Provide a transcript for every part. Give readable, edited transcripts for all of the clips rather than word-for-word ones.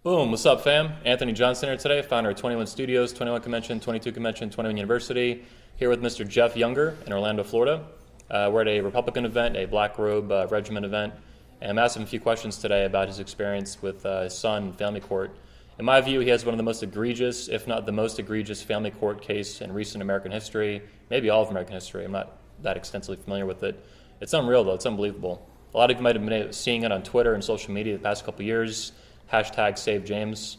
Boom, what's up, fam? Anthony Johnson here today, founder of 21 Studios, 21 Convention, 22 Convention, 21 University, here with Mr. Jeff Younger in Orlando, Florida. We're at a Republican event, a Black Robe Regiment event, and I'm asking him a few questions today about his experience with his son in family court. In my view, he has one of the most egregious, if not the most egregious, family court case in recent American history, maybe all of American history. I'm not that extensively familiar with it. It's unreal, though. It's unbelievable. A lot of you might have been seeing it on Twitter and social media the past couple years. Hashtag Save James.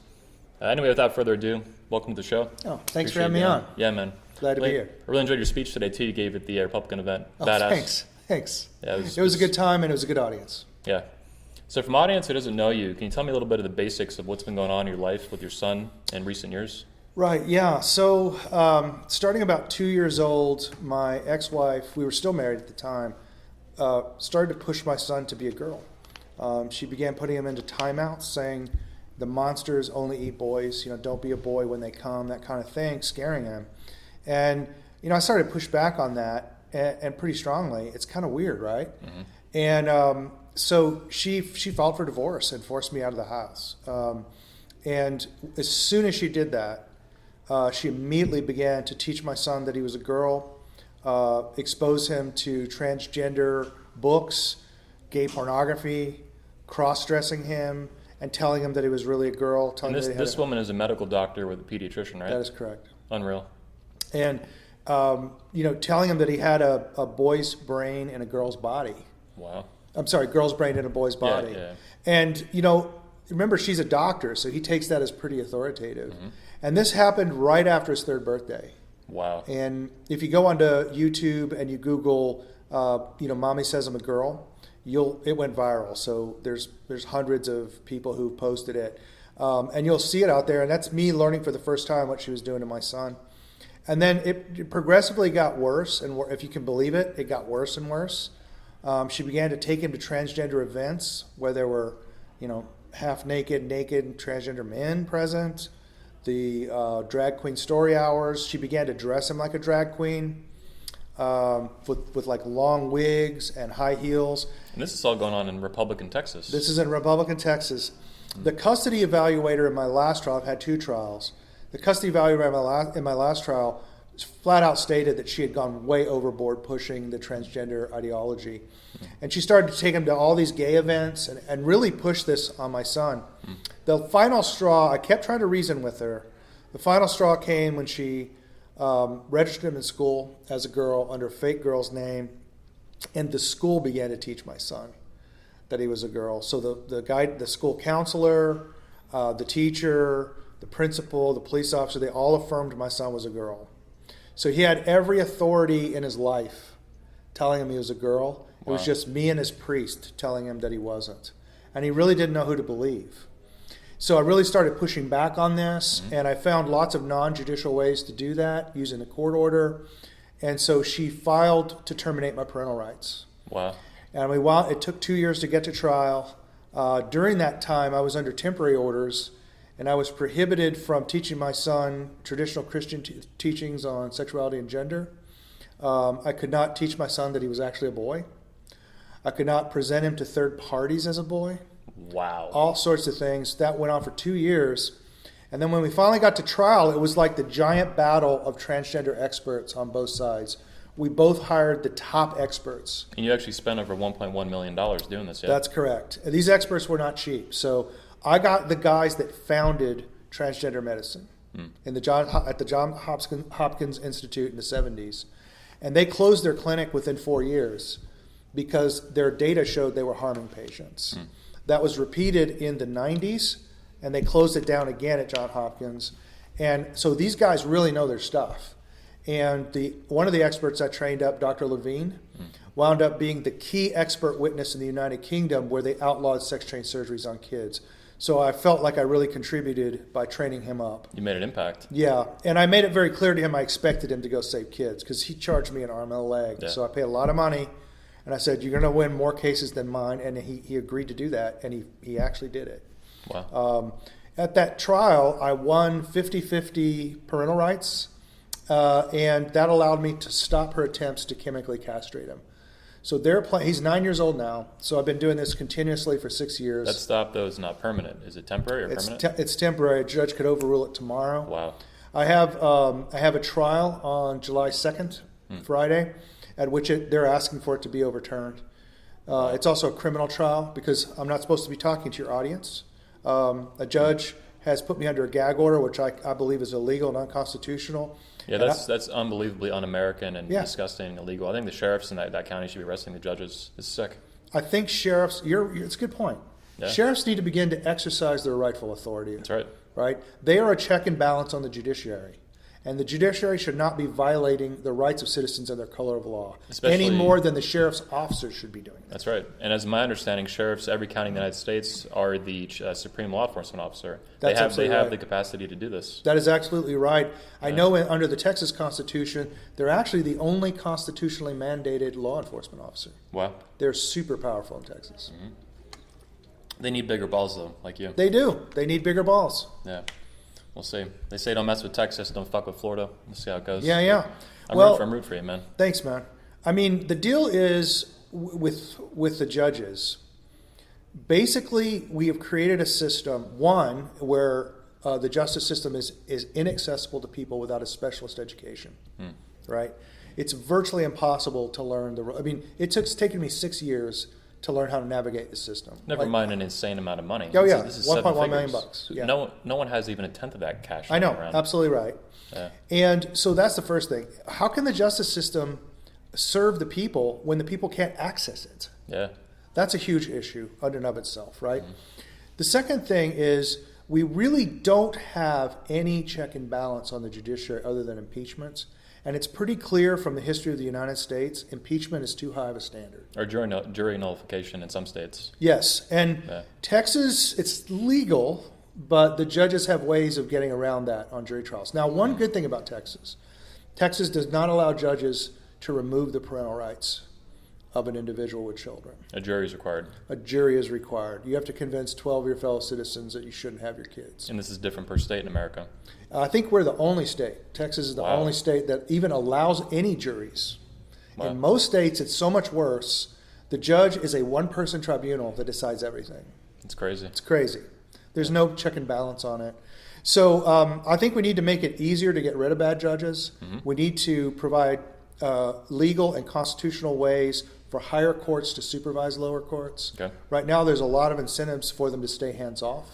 Anyway, without further ado, welcome to the show. Oh, thanks for having me on. Yeah, man. Glad to be here. I really enjoyed your speech today, too. You gave at the Republican event. Oh, Badass. Thanks. Yeah, it was a good time and it was a good audience. Yeah. So from audience who doesn't know you, can you tell me a little bit of the basics of what's been going on in your life with your son in recent years? Right, yeah. So starting about 2 years old, my ex-wife, we were still married at the time, started to push my son to be a girl. She began putting him into timeouts, saying the monsters only eat boys, don't be a boy when they come, that kind of thing, scaring him. And, I started to push back on that and pretty strongly. It's kind of weird, right? Mm-hmm. And so she filed for divorce and forced me out of the house. And as soon as she did that, she immediately began to teach my son that he was a girl, expose him to transgender books, gay pornography, cross-dressing him, and telling him that he was really a girl. And this woman is a medical doctor with a pediatrician, right? That is correct. Unreal. And, telling him that he had a boy's brain in a girl's body. Wow. I'm sorry, girl's brain in a boy's body. Yeah. And, remember, she's a doctor, so he takes that as pretty authoritative. Mm-hmm. And this happened right after his third birthday. Wow. And if you go onto YouTube and you Google, Mommy Says I'm a Girl, it went viral. So there's hundreds of people who've posted it. And you'll see it out there. And that's me learning for the first time what she was doing to my son. And then it progressively got worse. And if you can believe it, it got worse and worse. She began to take him to transgender events where there were, half naked transgender men present. The drag queen story hours. She began to dress him like a drag queen. With like long wigs and high heels. And this is all going on in Republican Texas. This is in Republican Texas. The custody evaluator in my last trial, I've had 2 trials. The custody evaluator in my last trial flat out stated that she had gone way overboard pushing the transgender ideology. And she started to take him to all these gay events and really push this on my son. The final straw, I kept trying to reason with her. The final straw came when she registered him in school as a girl under a fake girl's name, and the school began to teach my son that he was a girl. So the school counselor, the teacher, the principal, the police officer, they all affirmed my son was a girl. So he had every authority in his life telling him he was a girl. It was just me and his priest telling him that he wasn't. And he really didn't know who to believe. So I really started pushing back on this, and I found lots of non-judicial ways to do that using a court order. And so she filed to terminate my parental rights. Wow. And it took 2 years to get to trial. During that time, I was under temporary orders, and I was prohibited from teaching my son traditional Christian teachings on sexuality and gender. I could not teach my son that he was actually a boy. I could not present him to third parties as a boy. Wow. All sorts of things. That went on for 2 years. And then when we finally got to trial, it was like the giant battle of transgender experts on both sides. We both hired the top experts. And you actually spent over $1.1 million doing this, yeah? That's correct. These experts were not cheap. So I got the guys that founded transgender medicine at the Johns Hopkins Institute in the 70s. And they closed their clinic within 4 years because their data showed they were harming patients. That was repeated in the 90s, and they closed it down again at Johns Hopkins. And so these guys really know their stuff. And one of the experts I trained up, Dr. Levine, wound up being the key expert witness in the United Kingdom where they outlawed sex-change surgeries on kids. So I felt like I really contributed by training him up. You made an impact. Yeah, and I made it very clear to him I expected him to go save kids because he charged me an arm and a leg. Yeah. So I paid a lot of money. And I said, you're going to win more cases than mine. And he agreed to do that, and he actually did it. Wow. At that trial, I won 50-50 parental rights, and that allowed me to stop her attempts to chemically castrate him. So he's 9 years old now. So I've been doing this continuously for 6 years. That stop, though, is not permanent. Is it temporary or permanent? It's temporary. A judge could overrule it tomorrow. Wow. I have a trial on July 2nd, Friday, at which they're asking for it to be overturned. It's also a criminal trial because I'm not supposed to be talking to your audience. A judge has put me under a gag order, which I believe is illegal and unconstitutional. Yeah, that's unbelievably un-American and disgusting and illegal. I think the sheriffs in that county should be arresting the judges. It's sick. I think sheriffs, it's a good point. Yeah. Sheriffs need to begin to exercise their rightful authority. That's right. Right? They are a check and balance on the judiciary. And the judiciary should not be violating the rights of citizens and their color of law any more than the sheriff's officers should be doing. That's right. And as my understanding, sheriffs, every county in the United States, are the supreme law enforcement officer. They have the capacity to do this. That is absolutely right. I know under the Texas Constitution, they're actually the only constitutionally mandated law enforcement officer. Wow. They're super powerful in Texas. Mm-hmm. They need bigger balls, though, like you. They do. They need bigger balls. Yeah. We'll see. They say don't mess with Texas, don't fuck with Florida. We'll see how it goes. Yeah. I'm rooting for you, man. Thanks, man. I mean, the deal is with the judges. Basically, we have created a system, one, where the justice system is inaccessible to people without a specialist education, right? It's virtually impossible to learn it's taken me 6 years to learn how to navigate the system. Never mind an insane amount of money. Oh, yeah. This is $1.1 million. Yeah. No one has even a tenth of that cash. I know. Around. Absolutely right. Yeah. And so that's the first thing. How can the justice system serve the people when the people can't access it? Yeah. That's a huge issue in and of itself, right? Mm-hmm. The second thing is we really don't have any check and balance on the judiciary other than impeachments. And it's pretty clear from the history of the United States, impeachment is too high of a standard. Or jury nullification in some states. Yes, and Texas, it's legal, but the judges have ways of getting around that on jury trials. Now, one good thing about Texas does not allow judges to remove the parental rights of an individual with children. A jury is required. A jury is required. You have to convince 12 of your fellow citizens that you shouldn't have your kids. And this is different per state in America. I think we're the only state. Texas is the only state that even allows any juries. Wow. In most states, it's so much worse. The judge is a one-person tribunal that decides everything. It's crazy. It's crazy. There's no check and balance on it. So I think we need to make it easier to get rid of bad judges. Mm-hmm. We need to provide legal and constitutional ways for higher courts to supervise lower courts. Okay. Right now, there's a lot of incentives for them to stay hands-off.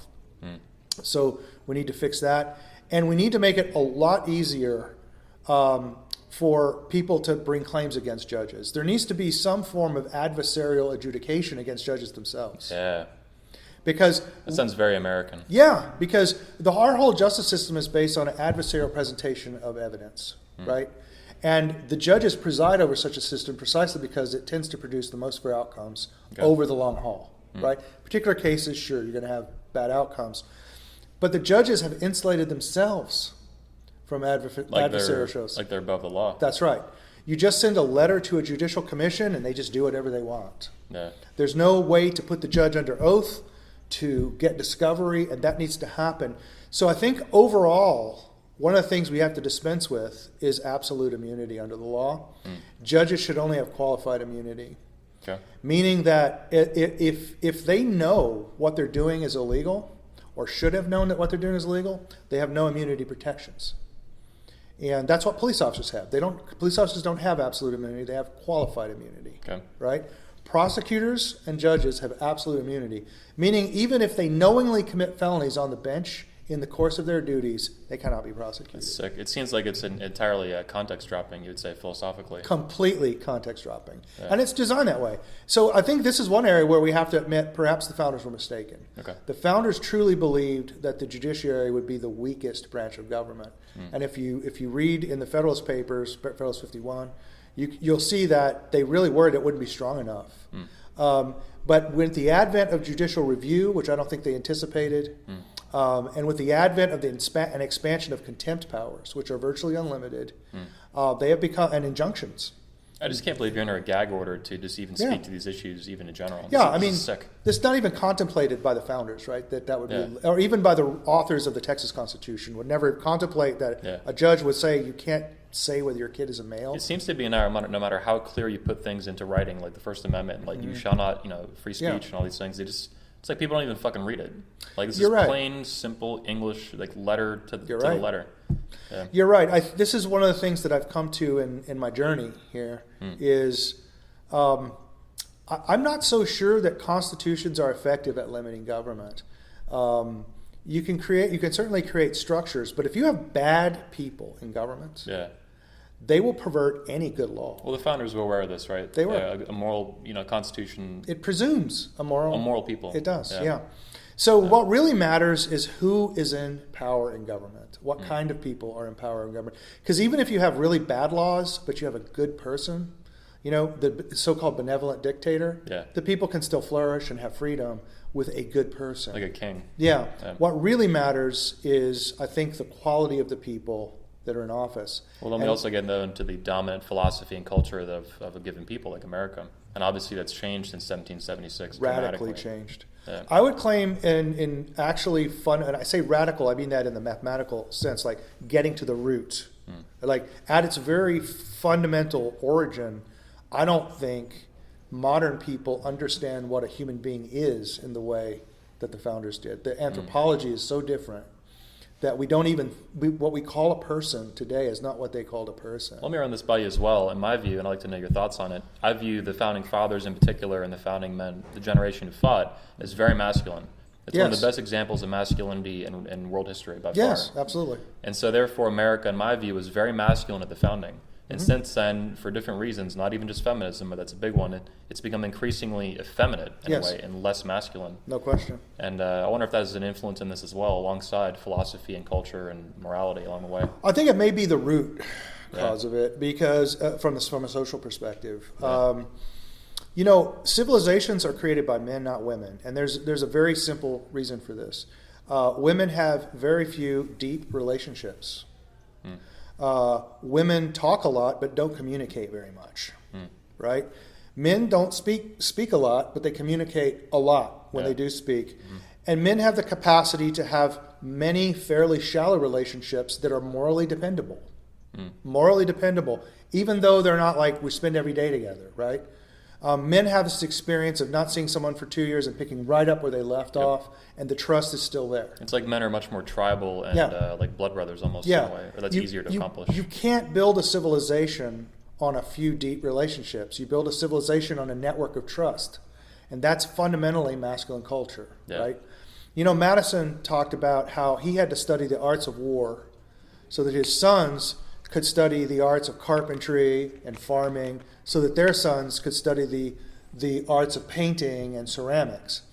So we need to fix that. And we need to make it a lot easier for people to bring claims against judges. There needs to be some form of adversarial adjudication against judges themselves. Yeah. Because that sounds very American. Yeah, because our whole justice system is based on an adversarial presentation of evidence, right? And the judges preside over such a system precisely because it tends to produce the most fair outcomes over the long haul, right? Particular cases, sure, you're going to have bad outcomes. But the judges have insulated themselves from adversarial shows. Like they're above the law. That's right. You just send a letter to a judicial commission and they just do whatever they want. Yeah. There's no way to put the judge under oath, to get discovery, and that needs to happen. So I think overall, one of the things we have to dispense with is absolute immunity under the law. Judges should only have qualified immunity. Okay. Meaning that if they know what they're doing is illegal, or should have known that what they're doing is illegal, they have no immunity protections. And that's what police officers have. Police officers don't have absolute immunity, they have qualified immunity. Okay. Right? Prosecutors and judges have absolute immunity, meaning even if they knowingly commit felonies on the bench in the course of their duties, they cannot be prosecuted. That's sick. It seems like it's entirely context dropping, you would say, philosophically. Completely context dropping. Yeah. And it's designed that way. So I think this is one area where we have to admit perhaps the founders were mistaken. Okay. The founders truly believed that the judiciary would be the weakest branch of government. And if you read in the Federalist Papers, Federalist 51, you'll see that they really worried it wouldn't be strong enough. But with the advent of judicial review, which I don't think they anticipated, and with the advent of an expansion of contempt powers, which are virtually unlimited, they have become, and injunctions, I just can't believe you're under a gag order to just even Yeah. speak to these issues, even in general. Yeah, I This mean, is sick. this is not even contemplated by the founders, right? That would Yeah. be, or even by the authors of the Texas Constitution would never contemplate that Yeah. a judge would say you can't say whether your kid is a male. It seems to be no matter how clear you put things into writing, like the First Amendment, like you shall not, free speech Mm-hmm. Yeah. and all these things. It's like people don't even fucking read it. Like this You're is right. plain, simple English, like letter to You're the right. letter. Yeah. You're right. This is one of the things that I've come to in my journey here is I'm not so sure that constitutions are effective at limiting government. You can certainly create structures, but if you have bad people in government, Yeah. they will pervert any good law. Well, the founders were aware of this, right? They were. A moral, constitution, It presumes a moral people. It does, yeah. So what really matters is who is in power in government. What kind of people are in power in government? Because even if you have really bad laws, but you have a good person, the so-called benevolent dictator, Yeah. the people can still flourish and have freedom with a good person. Like a king. Yeah. Yeah. What really matters is, I think, the quality of the people that are in office. Well, then we also get into the dominant philosophy and culture of a given people, like America. And obviously that's changed since 1776 Radically dramatically. changed. Yeah. I would claim in actually and I say radical, I mean that in the mathematical sense, like getting to the root. Like at its very fundamental origin, I don't think modern people understand what a human being is in the way that the founders did. The anthropology is so different that we don't even, what we call a person today is not what they called a person. Let me run this by you as well. In my view, and I'd like to know your thoughts on it, I view the founding fathers in particular and the founding men, the generation who fought, as very masculine. It's one of Yes. the best examples of masculinity in world history by Yes, far. absolutely. And so therefore America, in my view, was very masculine at the founding. And since then, for different reasons, not even just feminism, but that's a big one, it's become increasingly effeminate in Yes. a way and less masculine. No question. And I wonder if that has an influence in this as well, alongside philosophy and culture and morality along the way. I think it may be the root cause of it because from a social perspective. Civilizations are created by men, not women. And there's a very simple reason for this. Women have very few deep relationships. Women talk a lot but don't communicate very much, right? Men don't speak a lot, but they communicate a lot when they do speak. And men have the capacity to have many fairly shallow relationships that are morally dependable. Morally dependable, even though they're not like we spend every day together, right? Men have this experience of not seeing someone for 2 years and picking right up where they left off, and the trust is still there. It's like men are much more tribal and like blood brothers almost in a way. Or that's easier to accomplish. You can't build a civilization on a few deep relationships. You build a civilization on a network of trust. And that's fundamentally masculine culture, right? Madison talked about how he had to study the arts of war so that his sons could study the arts of carpentry and farming, so that their sons could study the arts of painting and ceramics.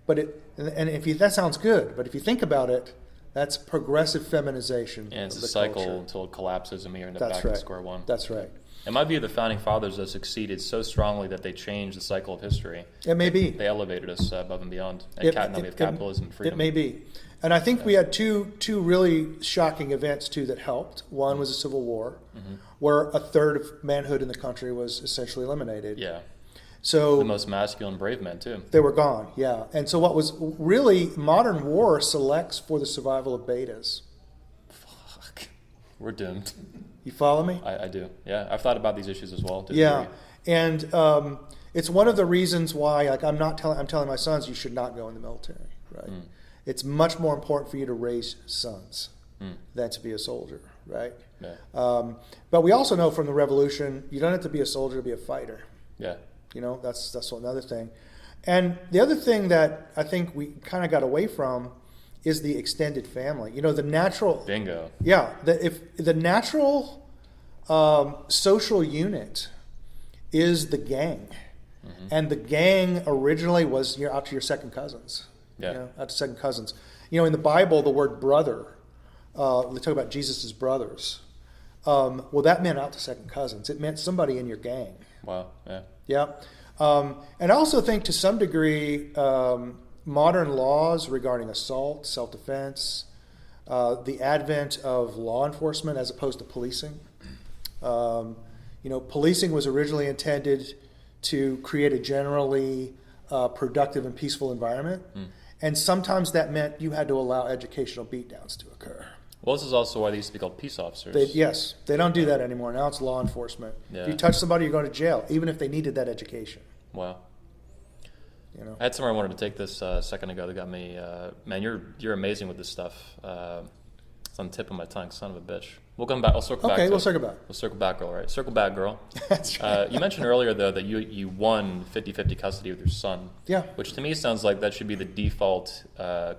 That sounds good, but if you think about it, that's progressive feminization. And it's of a the cycle culture. until it collapses and we end up That's back right. at square one. That's right. In my view, the founding fathers have succeeded so strongly that they changed the cycle of history. It may be. They elevated us above and beyond. And now we have capitalism and freedom. It may be. And I think we had two really shocking events, too, that helped. One was the Civil War, where a third of manhood in the country was essentially eliminated. Yeah. So The most masculine, brave men, too. they were gone, yeah. And so what was really modern war selects for the survival of betas. Fuck. We're doomed. You follow me? I do. Yeah. I've thought about these issues as well. Yeah. And it's one of the reasons why, like, I'm telling my sons you should not go in the military, right? It's much more important for you to raise sons than to be a soldier, right? Yeah. But we also know from the revolution, you don't have to be a soldier to be a fighter. Yeah. That's another thing. And the other thing that I think we kind of got away from is the extended family. The natural... Bingo. Yeah. If the natural social unit is the gang. And the gang originally was out to your second cousins. Yeah. Out to second cousins. In the Bible, the word brother, they talk about Jesus' brothers. Well, that meant out to second cousins. It meant somebody in your gang. Wow. Yeah. Yeah. And I also think to some degree, modern laws regarding assault, self-defense, the advent of law enforcement as opposed to policing, Policing was originally intended to create a generally productive and peaceful environment. And sometimes that meant you had to allow educational beatdowns to occur. Well, this is also why they used to be called peace officers. Yes, they don't do that anymore. Now it's law enforcement. Yeah. If you touch somebody, you're going to jail, even if they needed that education. Wow. I had somewhere I wanted to take this a second ago that got me, man, you're amazing with this stuff. It's on the tip of my tongue, son of a bitch. We'll come back. I'll circle back. Okay, we'll circle back. We'll circle back, girl, right? Circle back, girl. That's right. You mentioned earlier, though, that you won 50-50 custody with your son. Yeah. Which to me sounds like that should be the default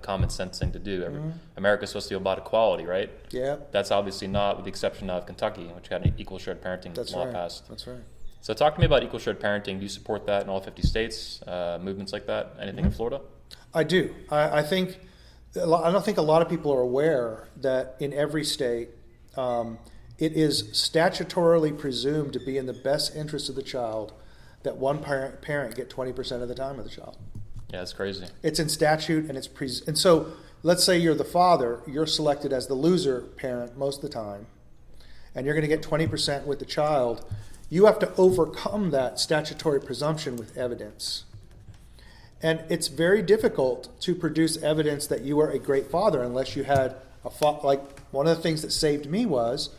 common sense thing to do. America's supposed to be about equality, right? Yeah. That's obviously not, with the exception of Kentucky, which had an equal shared parenting law passed. That's right. So talk to me about equal shared parenting. Do you support that in all 50 states, movements like that? Anything in Florida? I do. I don't think a lot of people are aware that in every state, it is statutorily presumed to be in the best interest of the child that one parent get 20% of the time of the child. Yeah, it's crazy. It's in statute, and and so let's say you're the father, you're selected as the loser parent most of the time, and you're going to get 20% with the child. You have to overcome that statutory presumption with evidence. And it's very difficult to produce evidence that you are a great father unless you had like one of the things that saved me was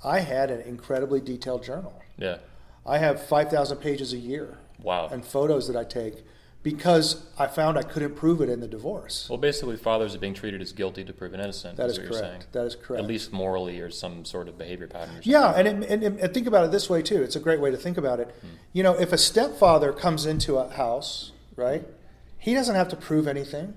I had an incredibly detailed journal. Yeah. I have 5,000 pages a year. Wow. And photos that I take because I found I couldn't prove it in the divorce. Well, basically, fathers are being treated as guilty to proven innocent. That is what correct. You're saying. That is correct. At least morally, or some sort of behavior pattern. Or something. Yeah, and think about it this way too. It's a great way to think about it. If a stepfather comes into a house, right, he doesn't have to prove anything.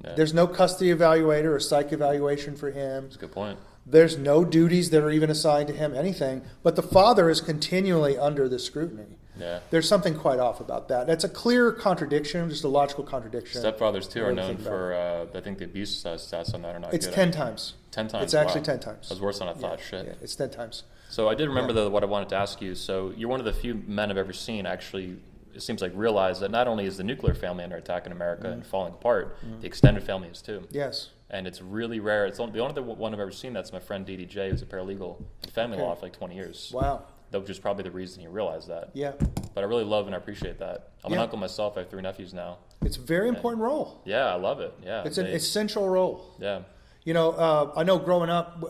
Yeah. There's no custody evaluator or psych evaluation for him. That's a good point. There's no duties that are even assigned to him, anything. But the father is continually under the scrutiny. Yeah. There's something quite off about that. That's a clear contradiction, just a logical contradiction. Stepfathers, too, are known for, I think the abuse stats on that are not it's good. It's 10 times. 10 times? It's actually wow. 10 times. That's worse than I thought. Shit. Yeah, it's 10 times. So I did remember, though, what I wanted to ask you. So you're one of the few men I've ever seen actually, it seems like, realize that not only is the nuclear family under attack in America and falling apart, the extended family is too. Yes. And it's really rare. It's the only one I've ever seen that's my friend DDJ, who's a paralegal in family law for like 20 years. Wow. Which is probably the reason he realized that. Yeah. But I really love and I appreciate that. I'm an uncle myself. I have 3 nephews now. It's a very important role. Yeah, I love it. Yeah. It's an essential role. Yeah. I know growing up,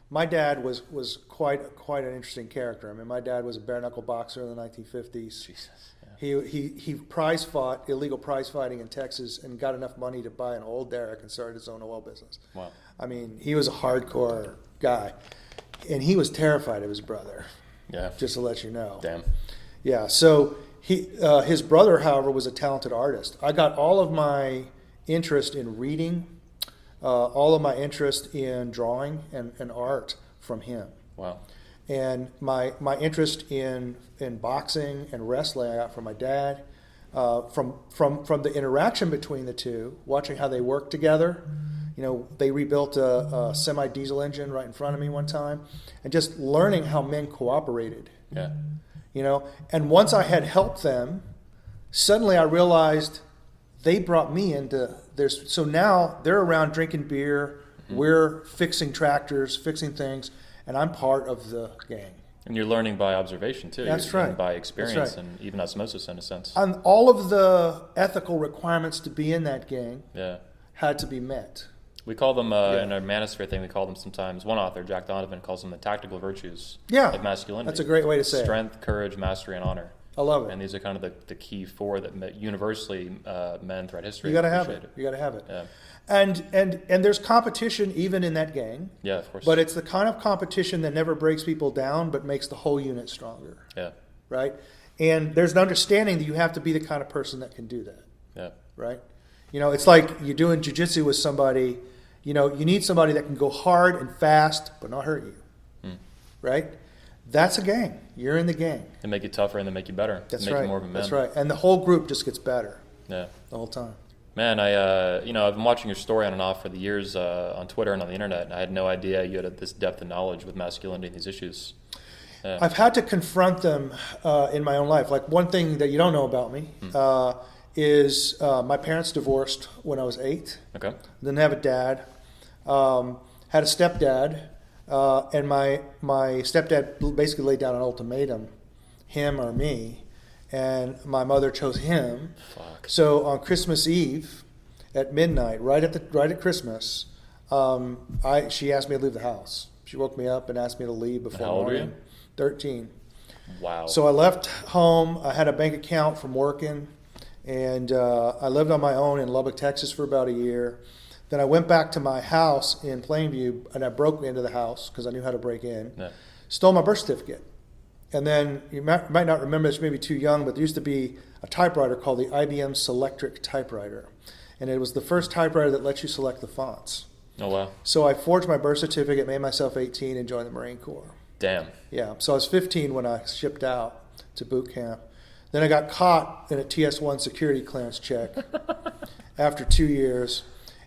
my dad was quite an interesting character. I mean, my dad was a bare knuckle boxer in the 1950s. Jesus. Yeah. He prize fought, illegal prize fighting in Texas, and got enough money to buy an old derrick and started his own oil business. Wow. I mean, he was a hardcore guy, and he was terrified of his brother. Yeah. Just to let you know. Damn. Yeah. So his brother, however, was a talented artist. I got all of my interest in reading, all of my interest in drawing and art from him. Wow. And my interest in boxing and wrestling I got from my dad. From the interaction between the two, watching how they work together. They rebuilt a semi-diesel engine right in front of me one time, and just learning how men cooperated. Yeah. And once I had helped them, suddenly I realized they brought me into theirs. So now they're around drinking beer, we're fixing tractors, fixing things, and I'm part of the gang. And you're learning by observation, too. That's you're right. By experience That's right. and even osmosis, in a sense. And all of the ethical requirements to be in that gang had to be met. We call them, in our manosphere thing, we call them sometimes, one author, Jack Donovan, calls them the tactical virtues of masculinity. That's a great way to say Strength, courage, mastery, and honor. I love it. And these are kind of the key 4 that universally men throughout history You got to have it. You got to have it. Yeah. And there's competition even in that gang. Yeah, of course. But it's the kind of competition that never breaks people down but makes the whole unit stronger. Yeah. Right? And there's an understanding that you have to be the kind of person that can do that. Yeah. Right? It's like you're doing jiu-jitsu with somebody, you need somebody that can go hard and fast but not hurt you. Right? That's a gang. You're in the gang. They make you tougher and they make you better. That's make right. You more of a man. That's right. And the whole group just gets better. Yeah. The whole time. Man, I've been watching your story on and off for the years on Twitter and on the internet, and I had no idea you had this depth of knowledge with masculinity and these issues. Yeah. I've had to confront them in my own life. Like one thing that you don't know about me is my parents divorced when I was 8. Okay. Didn't have a dad. Had a stepdad and my stepdad basically laid down an ultimatum, him or me, and my mother chose him. Fuck. So on Christmas Eve at midnight, right at Christmas, she asked me to leave the house. She woke me up and asked me to leave before How old were morning. you? 13. Wow. So I left home. I had a bank account from working, and I lived on my own in Lubbock, Texas for about a year. Then I went back to my house in Plainview, and I broke into the house because I knew how to break in. Yeah. Stole my birth certificate. And then you might not remember this, maybe too young, but there used to be a typewriter called the IBM Selectric typewriter. And it was the first typewriter that lets you select the fonts. Oh, wow. So I forged my birth certificate, made myself 18, and joined the Marine Corps. Damn. Yeah, so I was 15 when I shipped out to boot camp. Then I got caught in a TS-1 security clearance check after 2 years.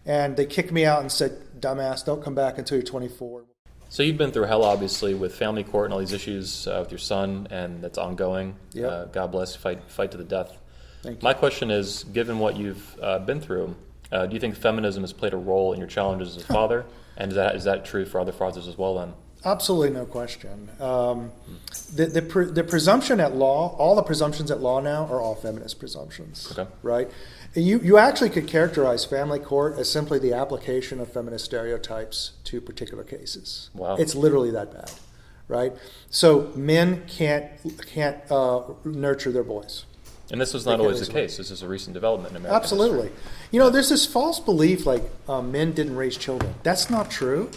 And they kicked me out and said, dumbass, don't come back until you're 24. So you've been through hell, obviously, with family court and all these issues with your son, and that's ongoing. Yep. God bless. Fight to the death. Thank you. My question is, given what you've been through, do you think feminism has played a role in your challenges as a father? And is that true for other fathers as well then? Absolutely no question. The presumption at law, all the presumptions at law now are all feminist presumptions. Okay. Right? And you actually could characterize family court as simply the application of feminist stereotypes to particular cases. Wow. It's literally that bad. Right? So men can't nurture their boys. And this was not always the case. This is a recent development in American Absolutely. history. You know, there's this false belief like men didn't raise children. That's not true.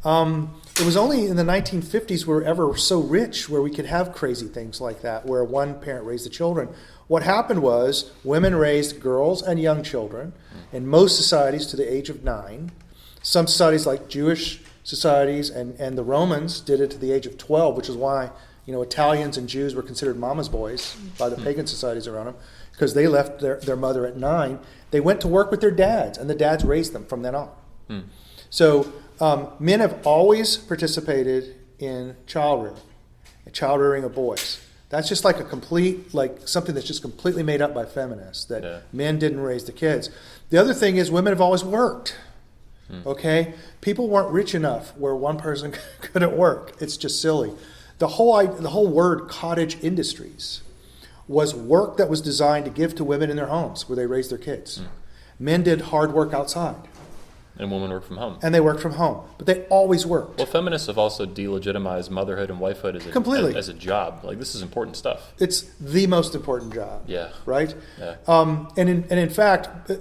It was only in the 1950s we were ever so rich where we could have crazy things like that, where one parent raised the children. What happened was women raised girls and young children in most societies to the age of 9. Some societies like Jewish societies and the Romans did it to the age of 12, which is why Italians and Jews were considered mama's boys by the pagan societies around them, because they left their mother at 9. They went to work with their dads, and the dads raised them from then on. So men have always participated in child rearing of boys. That's just like something that's just completely made up by feminists, that men didn't raise the kids. The other thing is women have always worked. Okay? People weren't rich enough where one person couldn't work. It's just silly. The whole word cottage industries was work that was designed to give to women in their homes where they raised their kids. Men did hard work outside. And women work from home. And they worked from home. But they always worked. Well, feminists have also delegitimized motherhood and wifehood as a job. Like, this is important stuff. It's the most important job. Yeah. Right? Yeah. And in fact,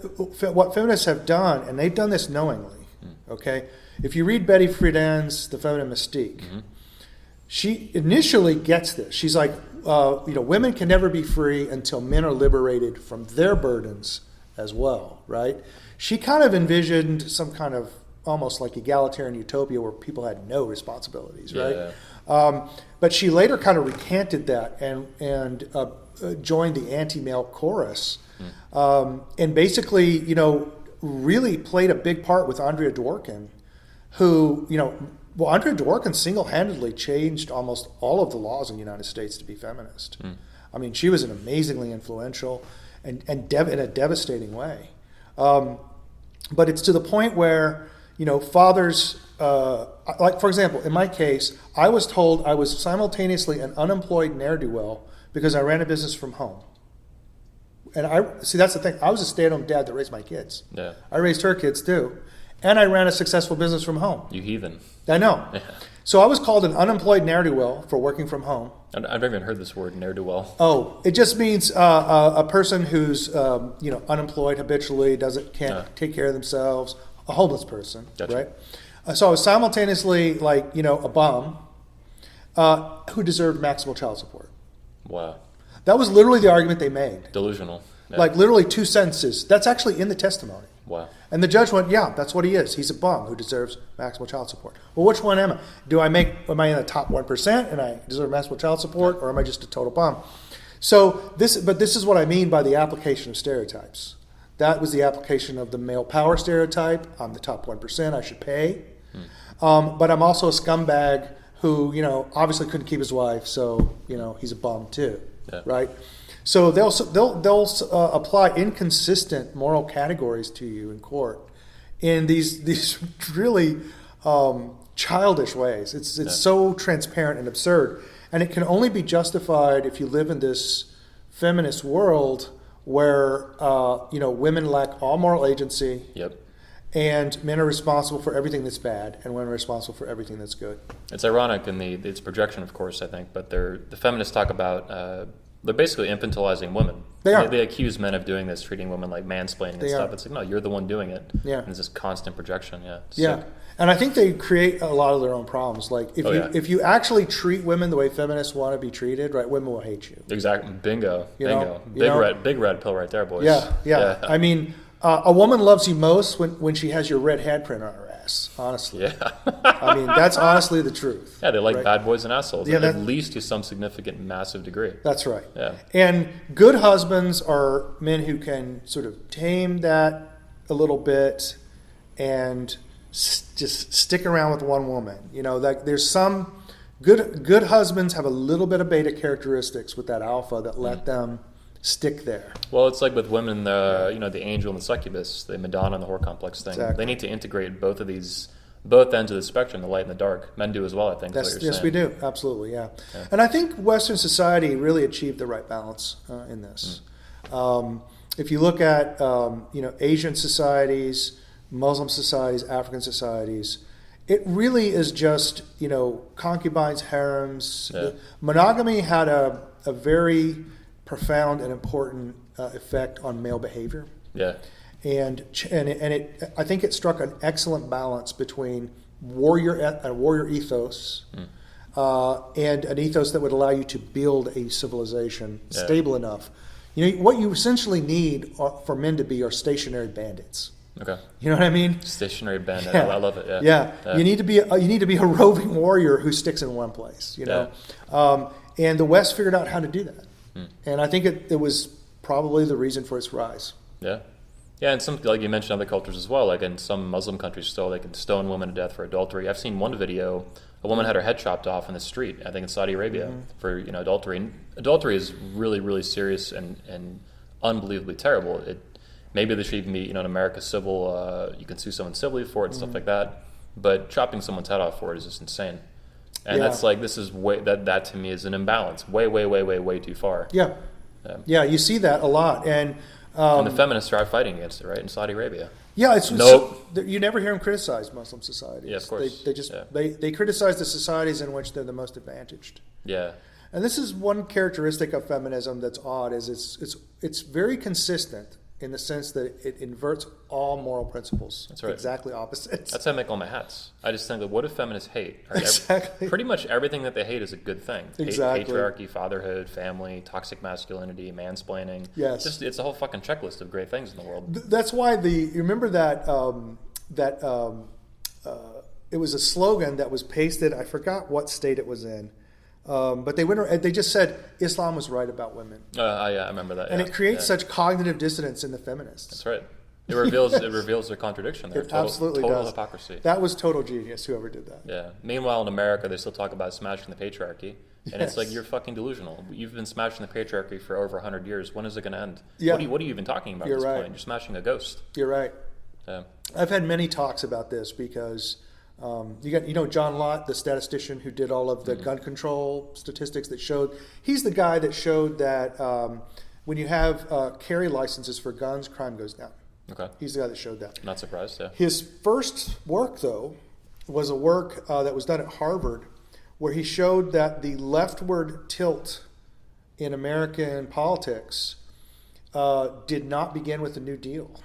what feminists have done, and they've done this knowingly, okay? If you read Betty Friedan's The Feminine Mystique, she initially gets this. She's like, women can never be free until men are liberated from their burdens as well, right? She kind of envisioned some kind of almost like egalitarian utopia where people had no responsibilities, right? Yeah. But she later kind of recanted that and joined the anti-male chorus, and basically, really played a big part with Andrea Dworkin, who, Andrea Dworkin single-handedly changed almost all of the laws in the United States to be feminist. I mean, she was an amazingly influential and in a devastating way. But it's to the point where, fathers, like, for example, in my case, I was told I was simultaneously an unemployed ne'er-do-well because I ran a business from home. And that's the thing. I was a stay-at-home dad that raised my kids. Yeah. I raised her kids too. And I ran a successful business from home. You heathen. I know. Yeah. So I was called an unemployed ne'er-do-well for working from home. I've never even heard this word, ne'er-do-well. Oh, it just means a person who's unemployed habitually, can't take care of themselves, a homeless person, Gotcha. right? So I was simultaneously a bum who deserved maximal child support. Wow. That was literally the argument they made. Delusional. Yeah. Like literally 2 sentences. That's actually in the testimony. Wow. And the judge went, yeah, that's what he is. He's a bum who deserves maximal child support. Well, which one am I? Am I in the top 1% and I deserve maximal child support, or am I just a total bum? So this is what I mean by the application of stereotypes. That was the application of the male power stereotype. I'm the top 1%, I should pay. But I'm also a scumbag who, obviously couldn't keep his wife, so, he's a bum too, right? So they'll apply inconsistent moral categories to you in court, in these really childish ways. It's so transparent and absurd, and it can only be justified if you live in this feminist world where women lack all moral agency. Yep. And men are responsible for everything that's bad, and women are responsible for everything that's good. It's ironic in its projection, of course, I think, but the feminists talk about they're basically infantilizing women. They are. They accuse men of doing this, treating women like mansplaining and stuff. Are. It's like, no, you're the one doing it. Yeah. And it's this constant projection. Yeah. Yeah. And I think they create a lot of their own problems. Like if you actually treat women the way feminists want to be treated, right, women will hate you. Exactly. Bingo. You Big red pill right there, boys. Yeah. I mean, a woman loves you most when she has your red handprint on her ass, honestly. Yeah. I mean, that's honestly the truth. Yeah, they like right? bad boys and assholes, Yeah, at least to some significant, massive degree. That's right. Yeah. And good husbands are men who can sort of tame that a little bit and just stick around with one woman. There's some good husbands have a little bit of beta characteristics with that alpha that let them stick there. Well, it's like with women, the angel and the succubus, the Madonna and the whore complex thing. Exactly. They need to integrate both ends of the spectrum, the light and the dark. Men do as well, I think. Yes, we do. Absolutely, yeah. And I think Western society really achieved the right balance in this. If you look at Asian societies, Muslim societies, African societies, it really is just concubines, harems. Yeah. Monogamy had a very profound and important effect on male behavior. Yeah. And I think it struck an excellent balance between a warrior ethos and an ethos that would allow you to build a civilization stable enough. What you essentially need for men to be are stationary bandits. Okay. You know what I mean? Stationary bandit. Yeah. I love it. Yeah. You need to be a roving warrior who sticks in one place. And the West figured out how to do that. And I think it was probably the reason for its rise. Yeah. Yeah, and some, like you mentioned, other cultures as well. Like in some Muslim countries still, they can stone women to death for adultery. I've seen one video, a woman had her head chopped off in the street, I think in Saudi Arabia, for adultery. And adultery is really, really serious and unbelievably terrible. Maybe there should even be, in America, civil, you can sue someone civilly for it and stuff like that. But chopping someone's head off for it is just insane. And that's like, this is that to me is an imbalance. Way too far. Yeah. Yeah, you see that a lot. And the feminists are fighting against it, right, in Saudi Arabia. Yeah, you never hear them criticize Muslim societies. Yeah, of course. They criticize the societies in which they're the most advantaged. Yeah. And this is one characteristic of feminism that's odd, is it's very consistent in the sense that it inverts all moral principles. That's right. Exactly opposites. That's how I make all my hats. I just think that what do feminists hate? Exactly. Pretty much everything that they hate is a good thing. Exactly. Patriarchy, fatherhood, family, toxic masculinity, mansplaining. Yes. It's a whole fucking checklist of great things in the world. That's why you remember that it was a slogan that was pasted. I forgot what state it was in. But they just said Islam was right about women. I remember that. And it creates such cognitive dissonance in the feminists. That's right. It reveals their contradiction there. It absolutely total does. Hypocrisy. That was total genius, whoever did that. Yeah. Meanwhile, in America, they still talk about smashing the patriarchy. And it's like, you're fucking delusional. You've been smashing the patriarchy for over 100 years. When is it going to end? Yeah. What are you even talking about You're at this right. point? You're smashing a ghost. You're right. Yeah. I've had many talks about this because you got John Lott, the statistician who did all of the gun control statistics that showed. He's the guy that showed that when you have carry licenses for guns, crime goes down. Okay. He's the guy that showed that. Not surprised, yeah. His first work, though, was a work that was done at Harvard where he showed that the leftward tilt in American politics did not begin with the New Deal.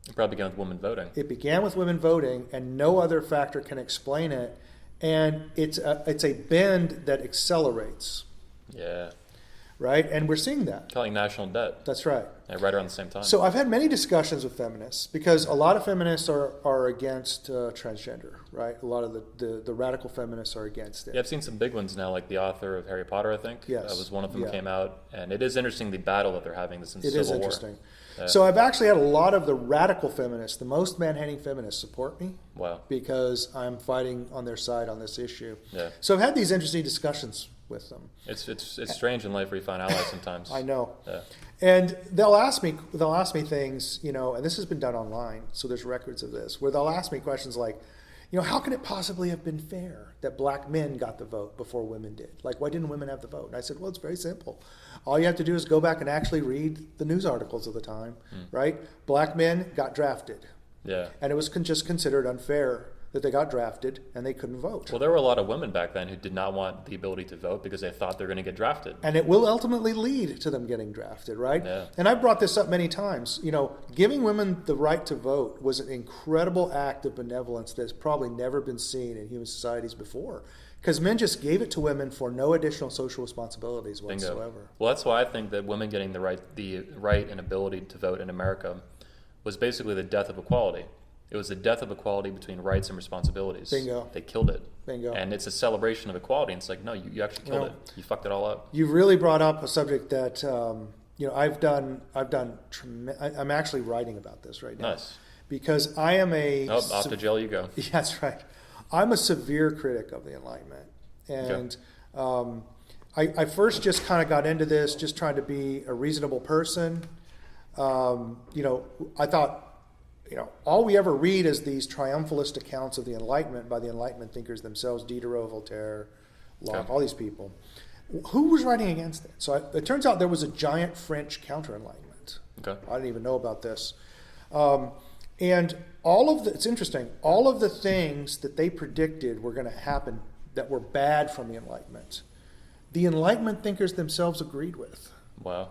It probably began with women voting. It began with women voting, and no other factor can explain it. And it's a bend that accelerates. Yeah. Right? And we're seeing that. Calling national debt. That's right. Yeah, right around the same time. So I've had many discussions with feminists because a lot of feminists are against transgender, right? A lot of the radical feminists are against it. Yeah, I've seen some big ones now, like the author of Harry Potter, I think. Yes. Was one of them came out. And it is interesting, the battle that they're having this in Civil War. It is interesting. So I've actually had a lot of the radical feminists, the most man-hating feminists, support me. Wow. Because I'm fighting on their side on this issue. Yeah. So I've had these interesting discussions with them. It's strange in life where you find allies sometimes. I know. Yeah. And they'll ask me things, and this has been done online, so there's records of this, where they'll ask me questions like, how can it possibly have been fair that black men got the vote before women did? Like, why didn't women have the vote? And I said, well, it's very simple. All you have to do is go back and actually read the news articles of the time, right? Black men got drafted. Yeah. And it was just considered unfair that they got drafted and they couldn't vote. Well, there were a lot of women back then who did not want the ability to vote because they thought they were going to get drafted. And it will ultimately lead to them getting drafted, right? Yeah. And I've brought this up many times. Giving women the right to vote was an incredible act of benevolence that's probably never been seen in human societies before. Because men just gave it to women for no additional social responsibilities whatsoever. Bingo. Well, that's why I think that women getting the right and ability to vote in America was basically the death of equality. It was the death of equality between rights and responsibilities. Bingo. They killed it. Bingo. And it's a celebration of equality. And it's like, no, you actually killed it. You fucked it all up. You've really brought up a subject that I'm actually writing about this right now. Nice. Because I am off to jail you go. Yeah, that's right. I'm a severe critic of the Enlightenment. And I first just kind of got into this just trying to be a reasonable person. I thought, all we ever read is these triumphalist accounts of the Enlightenment by the Enlightenment thinkers themselves, Diderot, Voltaire, Locke, all these people. Who was writing against it? So it turns out there was a giant French counter-Enlightenment. Okay. I didn't even know about this. And it's interesting, all of the things that they predicted were going to happen that were bad from the Enlightenment, the Enlightenment thinkers themselves agreed with. Wow.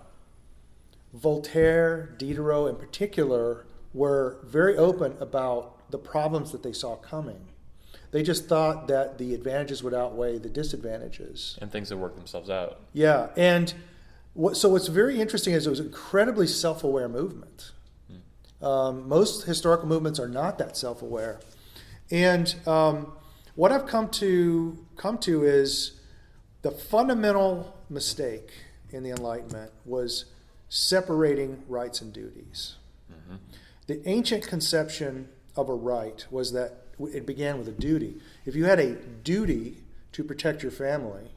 Voltaire, Diderot in particular, were very open about the problems that they saw coming. They just thought that the advantages would outweigh the disadvantages. And things that work themselves out. Yeah, and what's very interesting is it was an incredibly self-aware movement. Most historical movements are not that self-aware. And what I've come to is the fundamental mistake in the Enlightenment was separating rights and duties. The ancient conception of a right was that it began with a duty. If you had a duty to protect your family,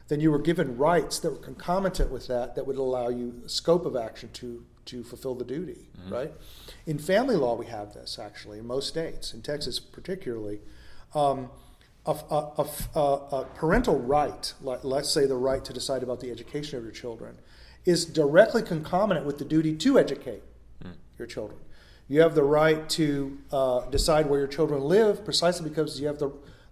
then you were given rights that were concomitant with that would allow you scope of action to fulfill the duty, right? In family law, we have this, actually, in most states, in Texas particularly. A parental right, let's say the right to decide about the education of your children, is directly concomitant with the duty to educate your children. You have the right to decide where your children live precisely because you have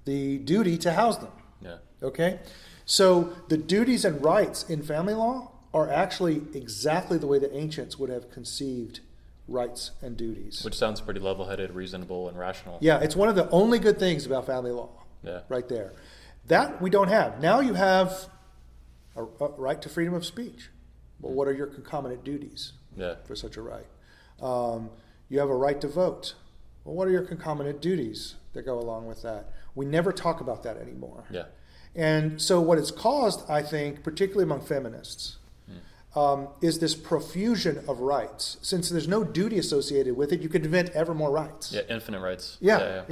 the duty to house them. Yeah. Okay? So the duties and rights in family law are actually exactly the way the ancients would have conceived rights and duties. Which sounds pretty level-headed, reasonable, and rational. Yeah, it's one of the only good things about family law. Yeah. Right there. That we don't have. Now you have a right to freedom of speech. Well, what are your concomitant duties for such a right? You have a right to vote. Well, what are your concomitant duties that go along with that? We never talk about that anymore. Yeah. And so what it's caused, I think, particularly among feminists, is this profusion of rights. Since there's no duty associated with it, you could invent ever more rights. Yeah, infinite rights. Yeah.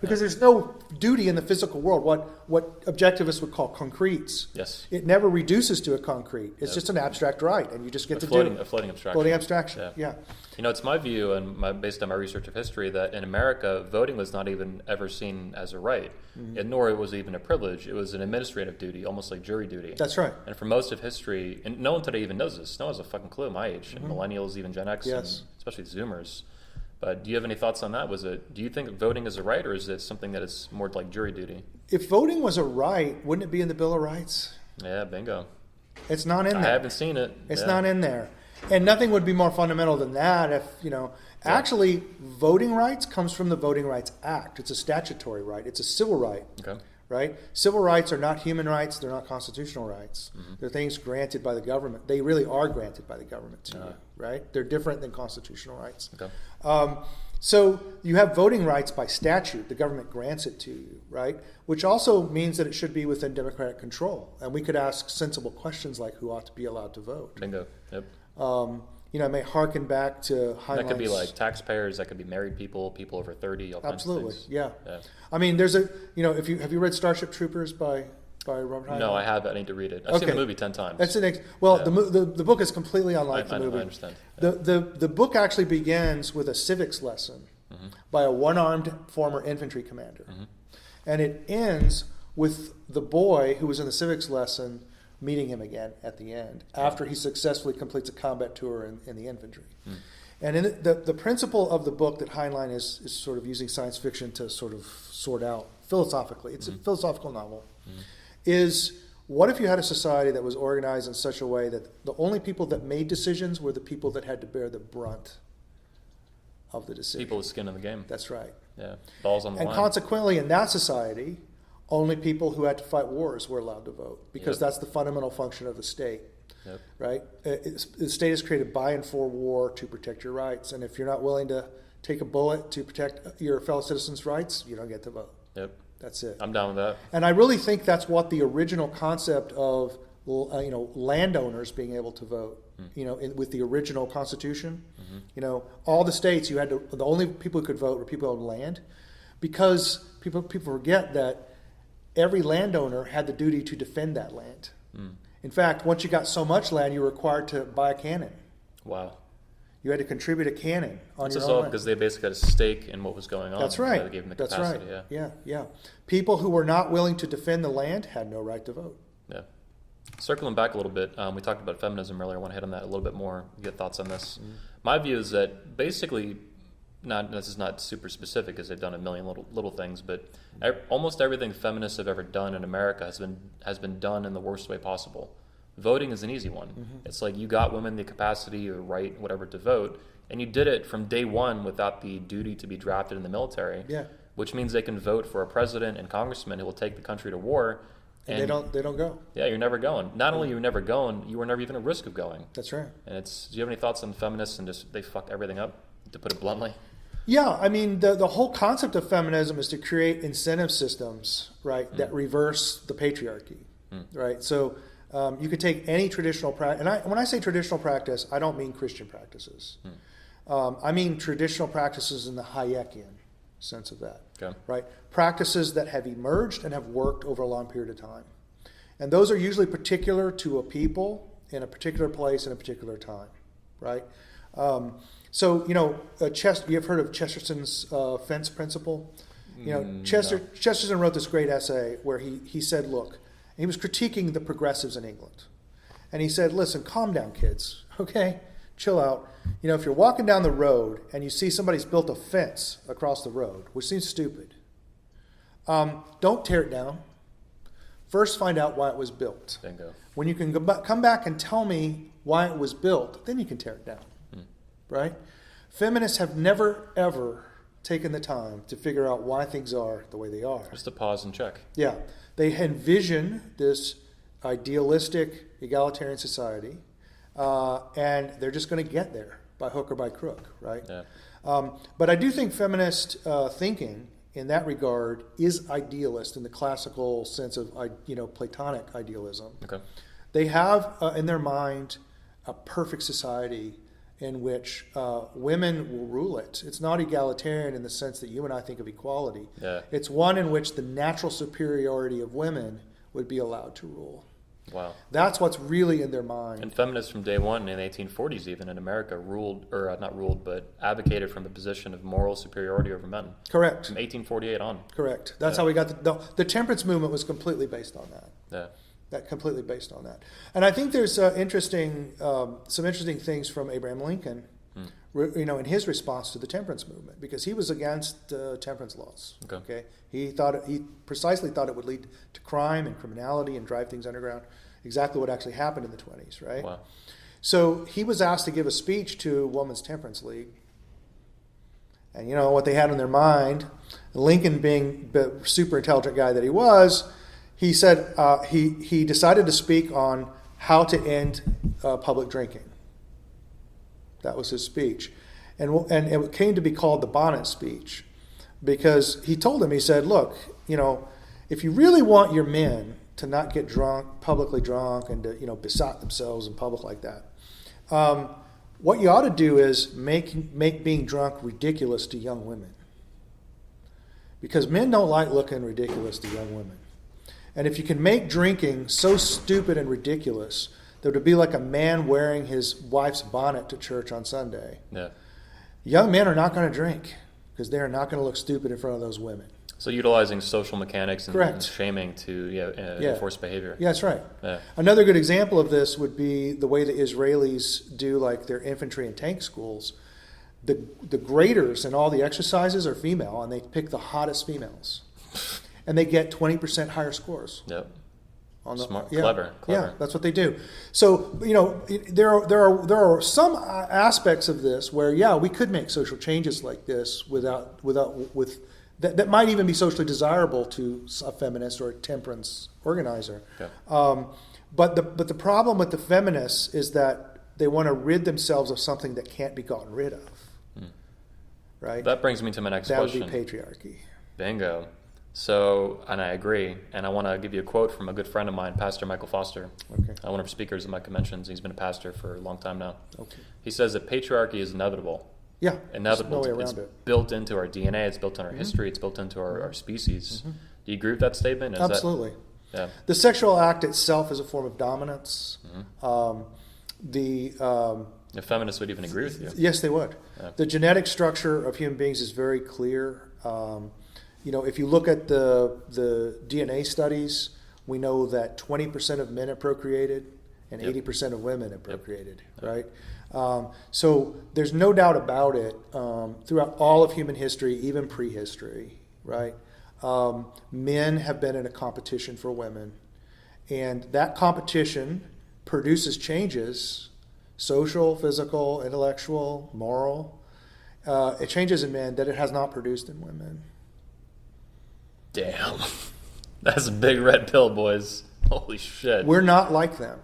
Because there's no duty in the physical world, what objectivists would call concretes. Yes. It never reduces to a concrete. It's just an abstract right, and you just get to do it. A floating abstraction. Floating abstraction, yeah. It's my view, and based on my research of history, that in America, voting was not even ever seen as a right, and nor it was even a privilege. It was an administrative duty, almost like jury duty. That's right. And for most of history, and no one today even knows this. No one has a fucking clue my age, and millennials, even Gen X, and especially Zoomers. But do you have any thoughts on that? Do you think voting is a right, or is it something that is more like jury duty? If voting was a right, wouldn't it be in the Bill of Rights? Yeah, bingo. It's not in there. I haven't seen it. It's not in there. And nothing would be more fundamental than that if, actually, voting rights comes from the Voting Rights Act. It's a statutory right. It's a civil right. Okay. Right? Civil rights are not human rights. They're not constitutional rights. They're things granted by the government. They really are granted by the government to you, right? They're different than constitutional rights. Okay. So you have voting rights by statute. The government grants it to you, right? Which also means that it should be within democratic control. And we could ask sensible questions like who ought to be allowed to vote. Bingo. Yep. It may harken back to highlights. That could be like taxpayers. That could be married people, people over 30. All kinds of things. Yeah. I mean, there's have you read Starship Troopers by Robert Heinlein? No, I have. I need to read it. I've seen the movie 10 times. That's the book is completely unlike the movie. I understand. The book actually begins with a civics lesson by a one-armed former infantry commander. And it ends with the boy who was in the civics lesson meeting him again at the end after he successfully completes a combat tour in the infantry. And in the principle of the book that Heinlein is sort of using science fiction to sort of sort out philosophically, it's a philosophical novel, is what if you had a society that was organized in such a way that the only people that made decisions were the people that had to bear the brunt of the decision? People with skin in the game. That's right. Yeah, balls on the And line. consequently, in that society, only people who had to fight wars were allowed to vote because that's the fundamental function of the state. Right? The state is created by and for war to protect your rights. And if you're not willing to take a bullet to protect your fellow citizens' rights, you don't get to vote. That's it. I'm down with that. And I really think that's what the original concept of landowners being able to vote, with the original Constitution. All the states the only people who could vote were people who owned land, because people forget that every landowner had the duty to defend that land. In fact, once you got so much land, you were required to buy a cannon. Wow. You had to contribute a cannon on your own land. Because they basically had a stake in what was going on. That's right. They gave them the That's capacity. right. Yeah. People who were not willing to defend the land had no right to vote. Yeah. Circling back a little bit, we talked about feminism earlier. I want to hit on that a little bit more, get thoughts on this. My view is that basically, this is not super specific because they've done a million little things, but almost everything feminists have ever done in America has been done in the worst way possible. Voting is an easy one. It's like you got women the capacity or right, whatever, to vote, and you did it from day one without the duty to be drafted in the military, which means they can vote for a president and congressman who will take the country to war. And they don't go. Yeah, you're never going. Not only you're never going, you were never even at risk of going. That's right. And do you have any thoughts on feminists and just they fuck everything up, to put it bluntly? Yeah, I mean, the whole concept of feminism is to create incentive systems, right, that reverse the patriarchy, right? So you could take any traditional practice, and when I say traditional practice, I don't mean Christian practices. I mean traditional practices in the Hayekian sense of that, right? Practices that have emerged and have worked over a long period of time. And those are usually particular to a people in a particular place in a particular time, right? So, you've heard of Chesterton's fence principle? Chesterton wrote this great essay where he said, look, he was critiquing the progressives in England. And he said, listen, calm down, kids, okay? Chill out. If you're walking down the road and you see somebody's built a fence across the road, which seems stupid, don't tear it down. First, find out why it was built. Bingo. When you can come back and tell me why it was built, then you can tear it down. Right? Feminists have never, ever taken the time to figure out why things are the way they are. Just to pause and check. Yeah. They envision this idealistic, egalitarian society, and they're just going to get there by hook or by crook, right? Yeah. But I do think feminist thinking in that regard is idealist in the classical sense of Platonic idealism. Okay. They have in their mind a perfect society in which women will rule it. It's not egalitarian in the sense that you and I think of equality. Yeah. It's one in which the natural superiority of women would be allowed to rule. Wow. That's what's really in their mind. And feminists from day one in the 1840s even in America advocated from a position of moral superiority over men. Correct. From 1848 on. Correct. That's how we got the temperance movement was completely based on that. Yeah. That completely based on that. And I think there's some interesting things from Abraham Lincoln, in his response to the temperance movement, because he was against temperance laws. Okay. He precisely thought it would lead to crime and criminality and drive things underground. Exactly what actually happened in the 20s, right? Wow. So he was asked to give a speech to Women's Temperance League. And what they had in their mind, Lincoln being the super intelligent guy that he was, he said he decided to speak on how to end public drinking. That was his speech. And it came to be called the bonnet speech because he told him, he said, look, if you really want your men to not get publicly drunk and to, besot themselves in public like that, what you ought to do is make being drunk ridiculous to young women. Because men don't like looking ridiculous to young women. And if you can make drinking so stupid and ridiculous that it would be like a man wearing his wife's bonnet to church on Sunday, young men are not going to drink because they are not going to look stupid in front of those women. So utilizing social mechanics and, Correct. and shaming to Yeah. enforce behavior. Yeah, that's right. Yeah. Another good example of this would be the way the Israelis do like their infantry and tank schools. The graders and all the exercises are female, and they pick the hottest females, and they get 20% higher scores. Yep. On the, Smart, yeah, clever. Yeah, that's what they do. So there are some aspects of this where we could make social changes like this with that might even be socially desirable to a feminist or a temperance organizer. Okay. But the problem with the feminists is that they want to rid themselves of something that can't be gotten rid of. Right? That brings me to my next that question. That would be patriarchy. Bingo. So, and I agree, and I want to give you a quote from a good friend of mine, Pastor Michael Foster. Okay. One of our speakers at my conventions. He's been a pastor for a long time now. Okay. He says that patriarchy is inevitable. Yeah. Inevitable. There's no way It's around it. built into our DNA. It's built in our history. It's built into our species. Do you agree with that statement? Absolutely. Yeah. The sexual act itself is a form of dominance. The feminists would even agree with you. Yes, they would. Yeah. The genetic structure of human beings is very clear. If you look at the DNA studies, we know that 20% of men have procreated and 80% of women have procreated, right? So there's no doubt about it. Throughout all of human history, even prehistory, right? Men have been in a competition for women, and that competition produces changes: social, physical, intellectual, moral. It changes in men that it has not produced in women. Damn. That's a big red pill, boys. Holy shit. We're not like them.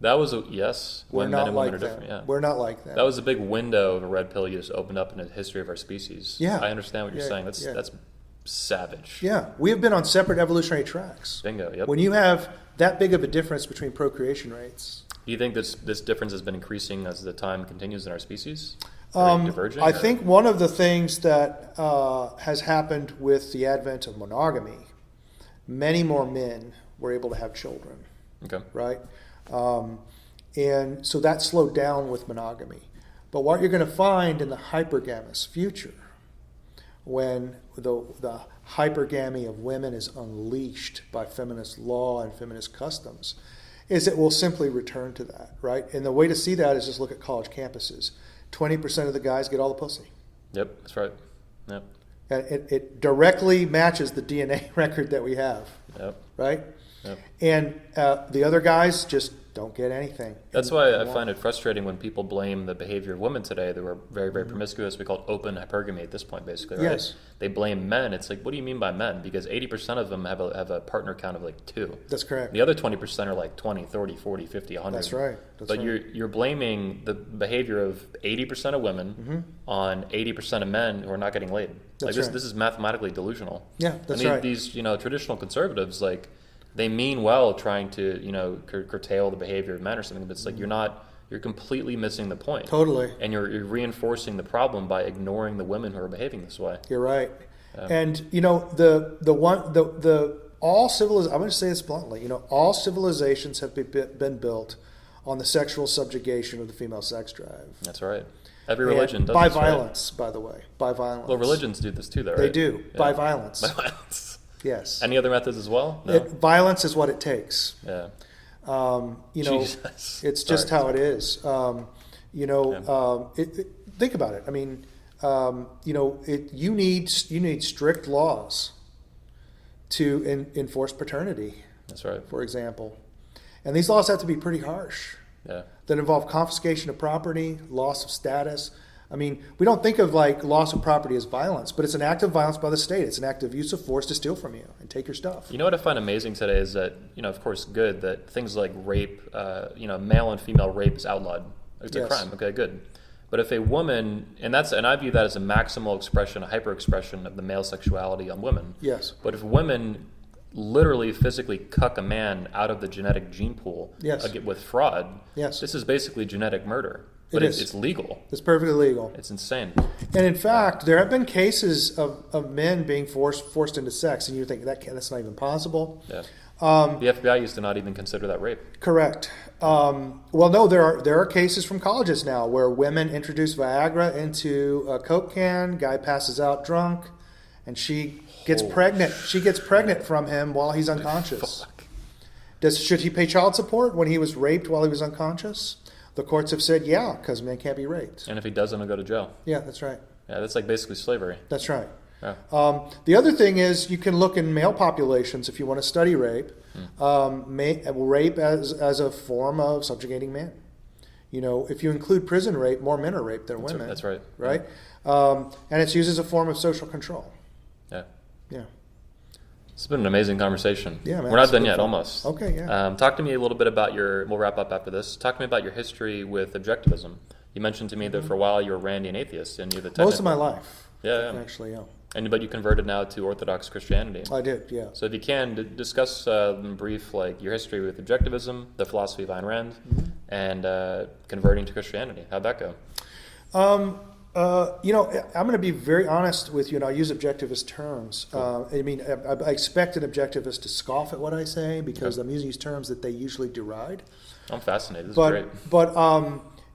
That was yes. We're When men not and women like are them. different. Yeah. We're not like them. That was a big window of a red pill you just opened up in the history of our species. Yeah. I understand what you're Yeah, saying. That's yeah. that's savage. Yeah, we have been on separate evolutionary tracks. Bingo. Yep. When you have that big of a difference between procreation rates, Do you think this difference has been increasing as the time continues in our species? Are they diverging? I think one of the things that has happened with the advent of monogamy, many more men were able to have children, Okay. right? And so that slowed down with monogamy. But what you're going to find in the hypergamous future, when the hypergamy of women is unleashed by feminist law and feminist customs, is it will simply return to that, right? And the way to see that is just look at college campuses. 20% of the guys get all the pussy. Yep, that's right. Yep. And it directly matches the DNA record that we have, Yep. right? Yep. And the other guys just don't get anything. That's why I find it frustrating when people blame the behavior of women today that were very, very promiscuous. We call it open hypergamy at this point, basically, right? Yes. They blame men. It's like, what do you mean by men? Because 80% of them have a partner count of like 2. That's correct. The other 20% are like 20, 30, 40, 50, 100. That's right. That's But right. you're blaming the behavior of 80% of women on 80% of men who are not getting laid. That's like right. this is mathematically delusional. Yeah, that's and right. These traditional conservatives, like, they mean well trying to curtail the behavior of men or something, but it's like you're completely missing the point. Totally. And you're reinforcing the problem by ignoring the women who are behaving this way. You're right. And all civilizations, I'm going to say this bluntly, all civilizations have been built on the sexual subjugation of the female sex drive. That's right. Every religion does by this, right? violence, by the way, by violence. Well, religions do this too, though, right? They do, Yeah. by violence. By violence. Yes. Any other methods as well? No. Violence is what it takes. Yeah. It's Jesus. just Sorry. how it is. Think about it. I mean, you need strict laws to enforce paternity, That's right. for example, and these laws have to be pretty harsh. Yeah. That involve confiscation of property, loss of status. I mean, we don't think of like loss of property as violence, but it's an act of violence by the state. It's an act of use of force to steal from you and take your stuff. You know what I find amazing today is that, of course, good that things like rape, male and female rape is outlawed. It's a Yes. crime. Okay, good. But if a woman, and I view that as a maximal expression, a hyper expression of the male sexuality on women. Yes. But if women literally physically cuck a man out of the genetic gene pool Yes. with fraud, Yes. this is basically genetic murder. But It is. it's legal. It's perfectly legal. It's insane. And in fact, there have been cases of men being forced into sex, and you think that's not even possible. Yeah. The FBI used to not even consider that rape. Correct. Well, no, there are cases from colleges now where women introduce Viagra into a Coke can, guy passes out drunk, and she gets pregnant. She gets pregnant from him while he's unconscious. Should he pay child support when he was raped while he was unconscious? The courts have said, yeah, because men can't be raped. And if he doesn't, he'll go to jail. Yeah, that's right. Yeah, that's like basically slavery. That's right. Yeah. The other thing is you can look in male populations if you want to study rape. Rape as a form of subjugating men. You know, if you include prison rape, more men are raped than women. That's right. Right? And it's used as a form of social control. Yeah. Yeah. It's been an amazing conversation. Yeah, man, we're not it's done been yet, fun. almost. Okay, yeah. Talk to me a little bit about we'll wrap up after this. Talk to me about your history with objectivism. You mentioned to me that for a while you were Randian atheist, and you the Most of my life. Yeah. Actually, yeah. But you converted now to Orthodox Christianity. I did, yeah. So if you can, discuss in brief like your history with objectivism, the philosophy of Ayn Rand, and converting to Christianity. How'd that go? You know, I'm going to be very honest with you, and I'll use objectivist terms. I mean, I expect an objectivist to scoff at what I say because I'm using these terms that they usually deride. I'm fascinated. This is great. But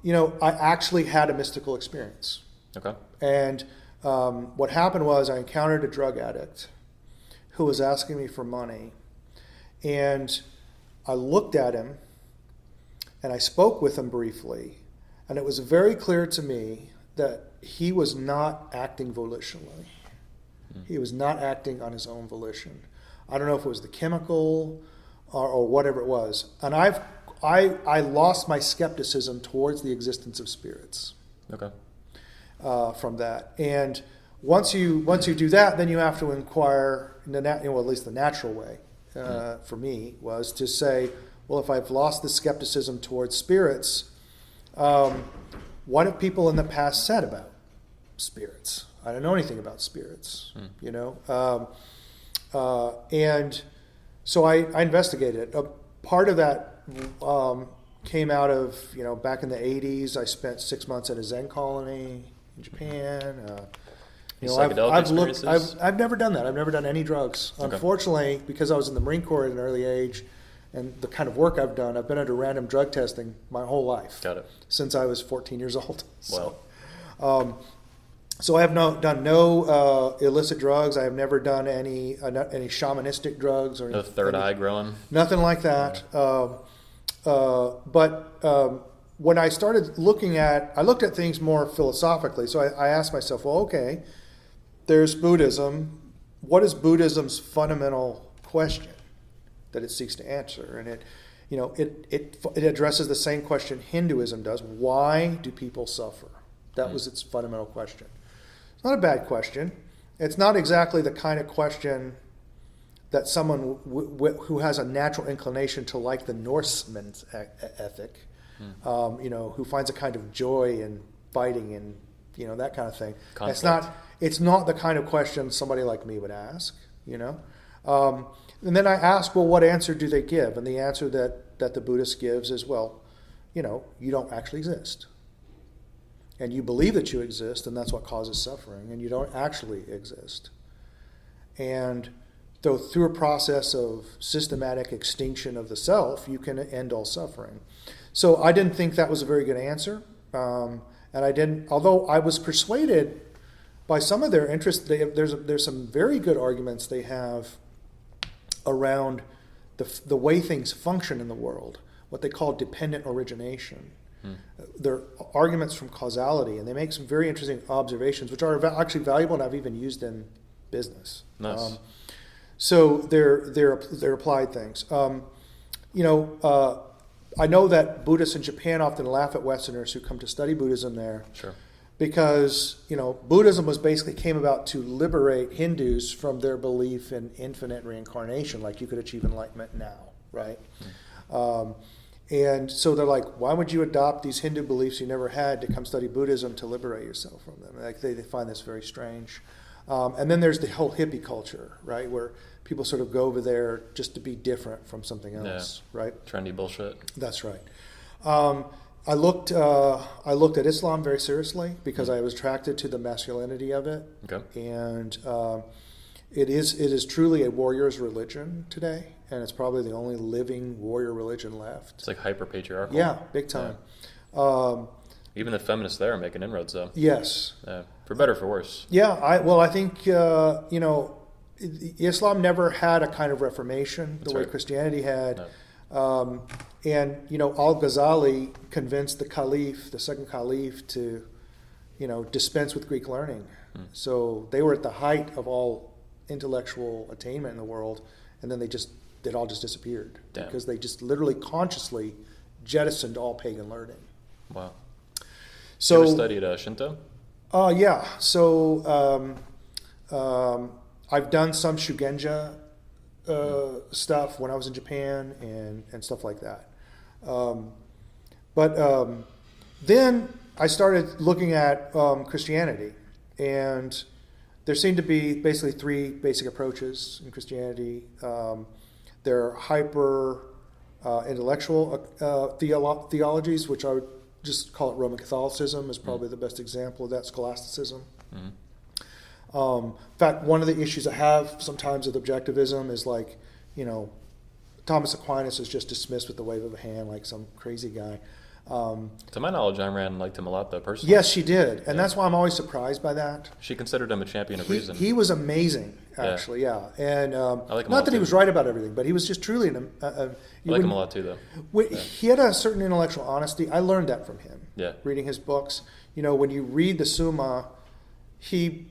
you know, I actually had a mystical experience. Okay. And what happened was I encountered a drug addict who was asking me for money. And I looked at him and I spoke with him briefly. And it was very clear to me that he was not acting volitionally. He was not acting on his own volition. I don't know if it was the chemical or whatever it was. And I lost my skepticism towards the existence of spirits. Okay. From that. And once you do that, then you have to inquire, at least the natural way for me was to say, well, if I've lost the skepticism towards spirits, what have people in the past said about spirits? I don't know anything about spirits, you know? And so I investigated it. Part of that came out of, you know, back in the 80s, I spent 6 months at a Zen colony in Japan. You know, I've never done that. I've never done any drugs. Okay. Unfortunately, because I was in the Marine Corps at an early age, and the kind of work I've done, I've been under random drug testing my whole life. Got it. Since I was 14 years old. Wow. So I have done no illicit drugs. I have never done any shamanistic drugs or no third eye growing. Nothing like that. Yeah. But when I started I looked at things more philosophically. So I asked myself, well, okay, there's Buddhism. What is Buddhism's fundamental question that it seeks to answer? And it addresses the same question Hinduism does. Why do people suffer? That was its fundamental question. It's not a bad question. It's not exactly the kind of question that someone who has a natural inclination to like the Norseman's ethic, who finds a kind of joy in fighting and that kind of thing. Conflict. It's not the kind of question somebody like me would ask. And then I ask, well, what answer do they give? And the answer that the Buddhist gives is, well, you don't actually exist. And you believe that you exist, and that's what causes suffering, and you don't actually exist. And though through a process of systematic extinction of the self, you can end all suffering. So I didn't think that was a very good answer. Although I was persuaded by some of their interest, there's some very good arguments they have around the way things function in the world, what they call dependent origination. They're arguments from causality, and they make some very interesting observations, which are actually valuable, and I've even used in business. Nice. So they're applied things. I know that Buddhists in Japan often laugh at Westerners who come to study Buddhism there. Sure. Because Buddhism came about to liberate Hindus from their belief in infinite reincarnation, like you could achieve enlightenment now, right? And so they're like, why would you adopt these Hindu beliefs you never had to come study Buddhism to liberate yourself from them? Like they find this very strange. And then there's the whole hippie culture, right, where people sort of go over there just to be different from something else, right? Trendy bullshit. That's right. I looked at Islam very seriously because I was attracted to the masculinity of it, Okay. and it is truly a warrior's religion today, and it's probably the only living warrior religion left. It's like hyper patriarchal. Yeah, big time. Even the feminists there are making inroads, though. Yes. For better or for worse. Yeah. I think Islam never had a kind of reformation the way right. Christianity had. No. And Al-Ghazali convinced the second caliph, to, dispense with Greek learning. So they were at the height of all intellectual attainment in the world, and then it all just disappeared. Damn. Because they just literally consciously jettisoned all pagan learning. Wow. So You ever studied Shinto? yeah. So I've done some Shugenja stuff when I was in Japan and stuff like that. But then I started looking at Christianity, and there seemed to be basically three basic approaches in Christianity. There are hyper intellectual theologies, which I would just call it Roman Catholicism, is probably the best example of that, scholasticism. In fact, one of the issues I have sometimes with objectivism is like, Thomas Aquinas is just dismissed with the wave of a hand like some crazy guy. To my knowledge, Ayn Rand liked him a lot, though, personally. Yes, she did. And that's why I'm always surprised by that. She considered him a champion of reason. He was amazing, actually, yeah. And I like him a not lot, that he too. was right about everything, but he was just truly I like him a lot, too, though. He had a certain intellectual honesty. I learned that from him, Yeah. reading his books. When you read the Summa, he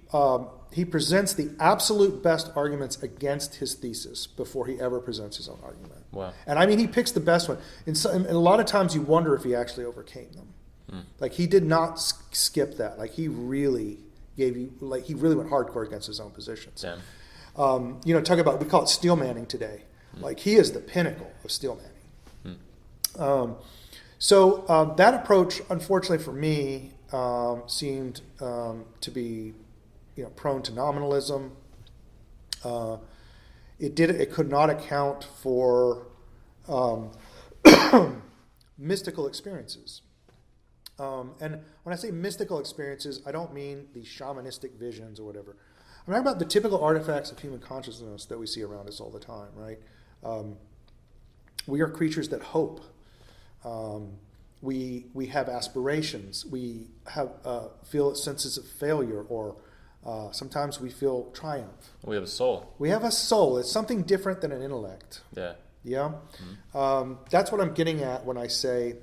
presents the absolute best arguments against his thesis before he ever presents his own argument. Wow. And I mean, he picks the best one. And a lot of times you wonder if he actually overcame them. Like, he did not skip that. Like, he really went hardcore against his own positions. Damn. Talk about, we call it steel manning today. Like, he is the pinnacle of steel manning. So that approach, unfortunately for me, seemed to be, prone to nominalism. It could not account for mystical experiences. And when I say mystical experiences, I don't mean the shamanistic visions or whatever. I'm talking about the typical artifacts of human consciousness that we see around us all the time, right? We are creatures that hope. We have aspirations. We have feel senses of failure, or sometimes we feel triumph. We have a soul. We have a soul. It's something different than an intellect. Yeah. Yeah? That's what I'm getting at when I say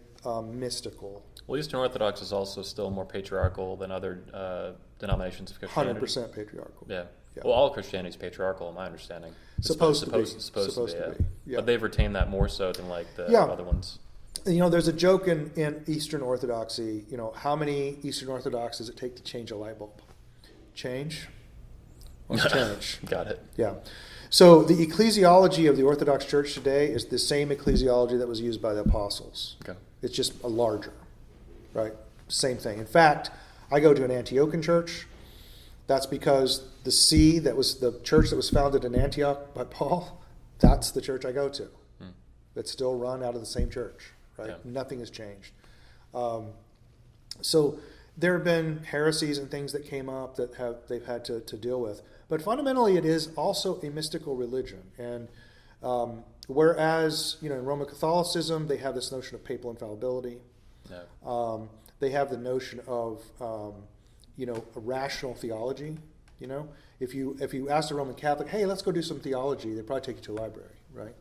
mystical. Well, Eastern Orthodox is also still more patriarchal than other denominations of Christianity. 100% patriarchal. Yeah. Yeah. Well, all Christianity is patriarchal, in my understanding. It's Supposed to be. Supposed to be. Yeah. But they've retained that more so than like the Yeah. other ones. There's a joke in Eastern Orthodoxy, how many Eastern Orthodox does it take to change a light bulb? Change? What's change? Got it. Yeah. So the ecclesiology of the Orthodox Church today is the same ecclesiology that was used by the apostles. Okay. It's just a larger, right? Same thing. In fact, I go to an Antiochian church. That's because the see that was the church that was founded in Antioch by Paul, that's the church I go to. It's still run out of the same church, right? Yeah. Nothing has changed. So there have been heresies and things that came up that they've had to deal with. But fundamentally, it is also a mystical religion. And whereas, in Roman Catholicism, they have this notion of papal infallibility. Yeah. They have the notion of, a rational theology. If you ask a Roman Catholic, hey, let's go do some theology, they'd probably take you to a library, right?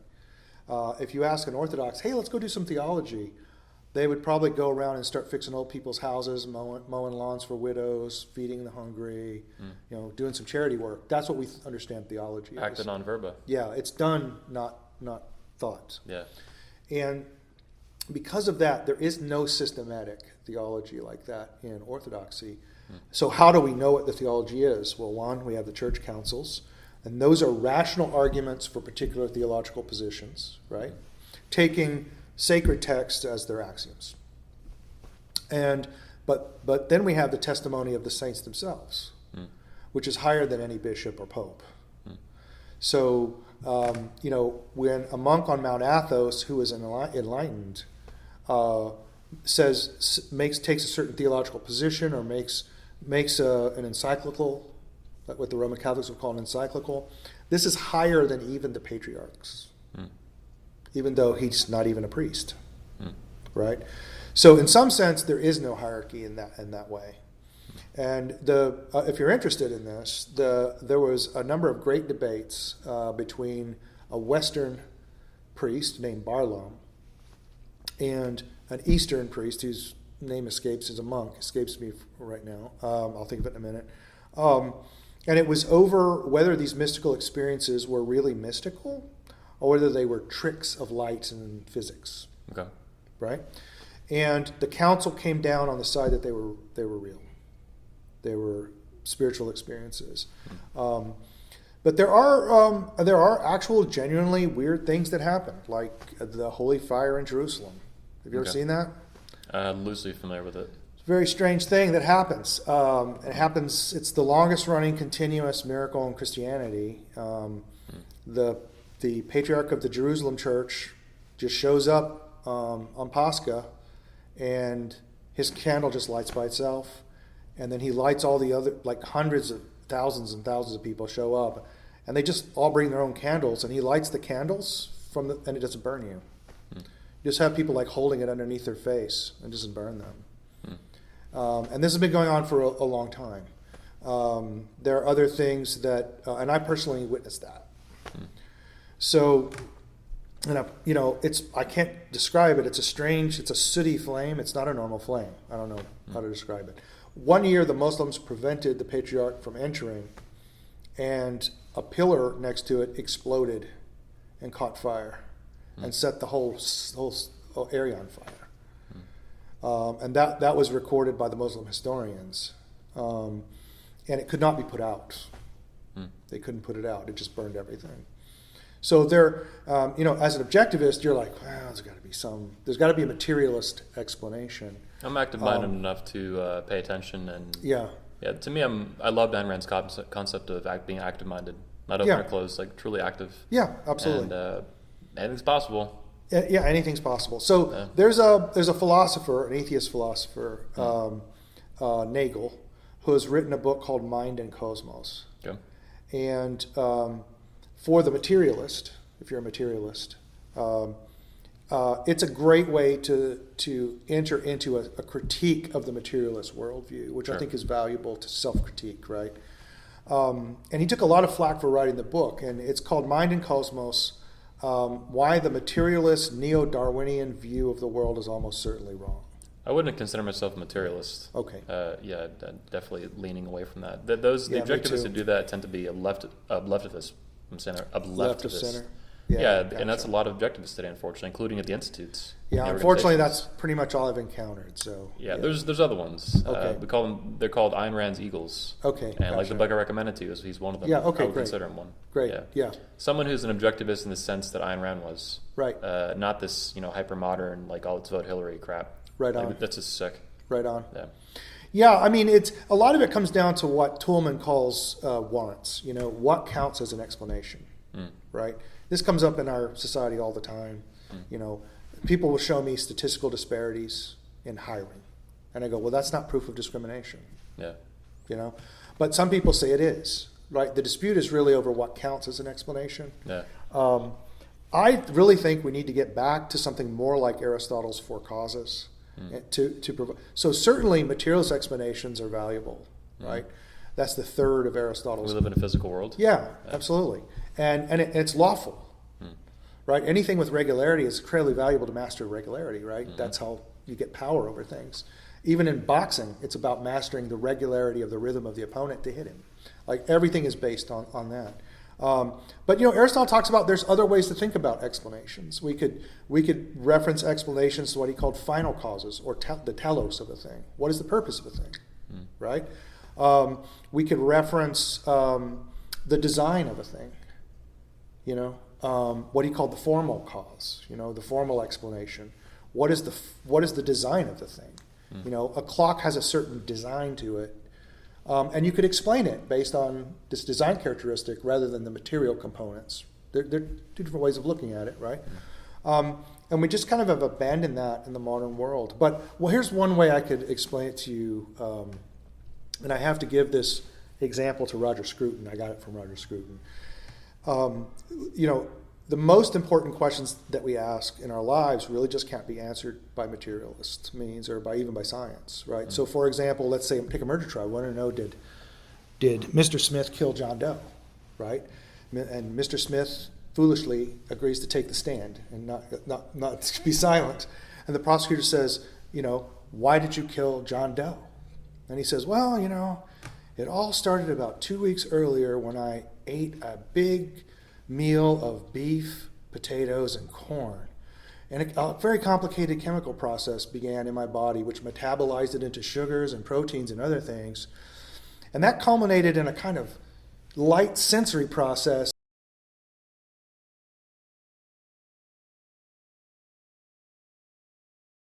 If you ask an Orthodox, hey, let's go do some theology, they would probably go around and start fixing old people's houses, mowing lawns for widows, feeding the hungry, doing some charity work. That's what we understand theology Acta is. non verba. Yeah, it's done, not thought. Yeah. And because of that, there is no systematic theology like that in Orthodoxy. So how do we know what the theology is? Well, one, we have the church councils, and those are rational arguments for particular theological positions, right? Taking sacred texts as their axioms. But then we have the testimony of the saints themselves, which is higher than any bishop or pope. So, when a monk on Mount Athos who was enlightened takes a certain theological position or makes an encyclical, what the Roman Catholics would call an encyclical. This is higher than even the patriarchs, even though he's not even a priest, right? So in some sense, there is no hierarchy in that way. And if you're interested in this, there was a number of great debates between a Western priest named Barlaam and an Eastern priest whose name escapes me right now. I'll think of it in a minute. And it was over whether these mystical experiences were really mystical or whether they were tricks of light and physics. Okay. Right? And the council came down on the side that they were real. They were spiritual experiences. But there are actual genuinely weird things that happen, like the holy fire in Jerusalem. Have you ever seen that? Loosely familiar with it. It's a very strange thing that happens. It's the longest running continuous miracle in Christianity. The patriarch of the Jerusalem church just shows up on Pascha, and his candle just lights by itself. And then he lights all the other, like hundreds of thousands and thousands of people show up, and they just all bring their own candles, and he lights the candles and it doesn't burn you. You just have people like holding it underneath their face and it doesn't burn them. And this has been going on for a long time. There are other things that, and I personally witnessed that. So, I can't describe it. It's a sooty flame. It's not a normal flame. I don't know how to describe it. One year, the Muslims prevented the patriarch from entering, and a pillar next to it exploded and caught fire and set the whole area on fire. And that was recorded by the Muslim historians. And it could not be put out. They couldn't put it out. It just burned everything. So there, as an objectivist, you're like, well, there's got to be a materialist explanation. I'm active-minded enough to pay attention, and yeah. To me, I love Ayn Rand's concept of being active-minded, not open or closed, like truly active. Yeah, absolutely. And anything's possible. Yeah, anything's possible. So there's a philosopher, an atheist philosopher, Nagel, who has written a book called Mind and Cosmos. Okay. And for the materialist, if you're a materialist, it's a great way to enter into a critique of the materialist worldview, which I think is valuable to self-critique, right? And he took a lot of flack for writing the book, and it's called Mind and Cosmos, Why the Materialist Neo-Darwinian View of the World is Almost Certainly Wrong. I wouldn't consider myself a materialist. Okay. Definitely leaning away from that. The objectivists who do that tend to be leftists. I'm saying left of center. Gotcha. And that's a lot of objectivists today, unfortunately, including at the institutes. Yeah, unfortunately, that's pretty much all I've encountered. So there's other ones. Okay. They're called Ayn Rand's Eagles. Okay. And like the book I recommended to you, he's one of them. Yeah. Okay. I would great. consider him one. Great. Yeah. Someone who's an objectivist in the sense that Ayn Rand was. Right. Not this hyper modern like let's vote Hillary crap. Right on. That's just sick. Right on. Yeah. Yeah, I mean, it's a lot of it comes down to what Toulmin calls warrants. What counts as an explanation, right? This comes up in our society all the time. People will show me statistical disparities in hiring, and I go, well, that's not proof of discrimination. Yeah. But some people say it is, right? The dispute is really over what counts as an explanation. Yeah. I really think we need to get back to something more like Aristotle's four causes. So certainly materialist explanations are valuable, right? That's the third of Aristotle's. We live in a physical world. Yeah, absolutely, and it's lawful, right? Anything with regularity is incredibly valuable to master regularity, right? That's how you get power over things. Even in boxing, it's about mastering the regularity of the rhythm of the opponent to hit him. Like everything is based on that. But Aristotle talks about there's other ways to think about explanations. We could reference explanations to what he called final causes, or the telos of a thing. What is the purpose of a thing, right? We could reference the design of a thing. What he called the formal cause. The formal explanation. What is the design of the thing? A clock has a certain design to it. And you could explain it based on this design characteristic rather than the material components. They're two different ways of looking at it, right? And we just kind of have abandoned that in the modern world. But well, here's one way I could explain it to you, and I have to give this example to Roger Scruton. I got it from Roger Scruton. The most important questions that we ask in our lives really just can't be answered by materialist means or even by science, right? Mm-hmm. So, for example, let's say take a murder trial. We want to know, did Mr. Smith kill John Doe, right? And Mr. Smith foolishly agrees to take the stand and not be silent. And the prosecutor says, why did you kill John Doe? And he says, well, it all started about 2 weeks earlier when I ate a big meal of beef, potatoes, and corn. And a very complicated chemical process began in my body, which metabolized it into sugars and proteins and other things. And that culminated in a kind of light sensory process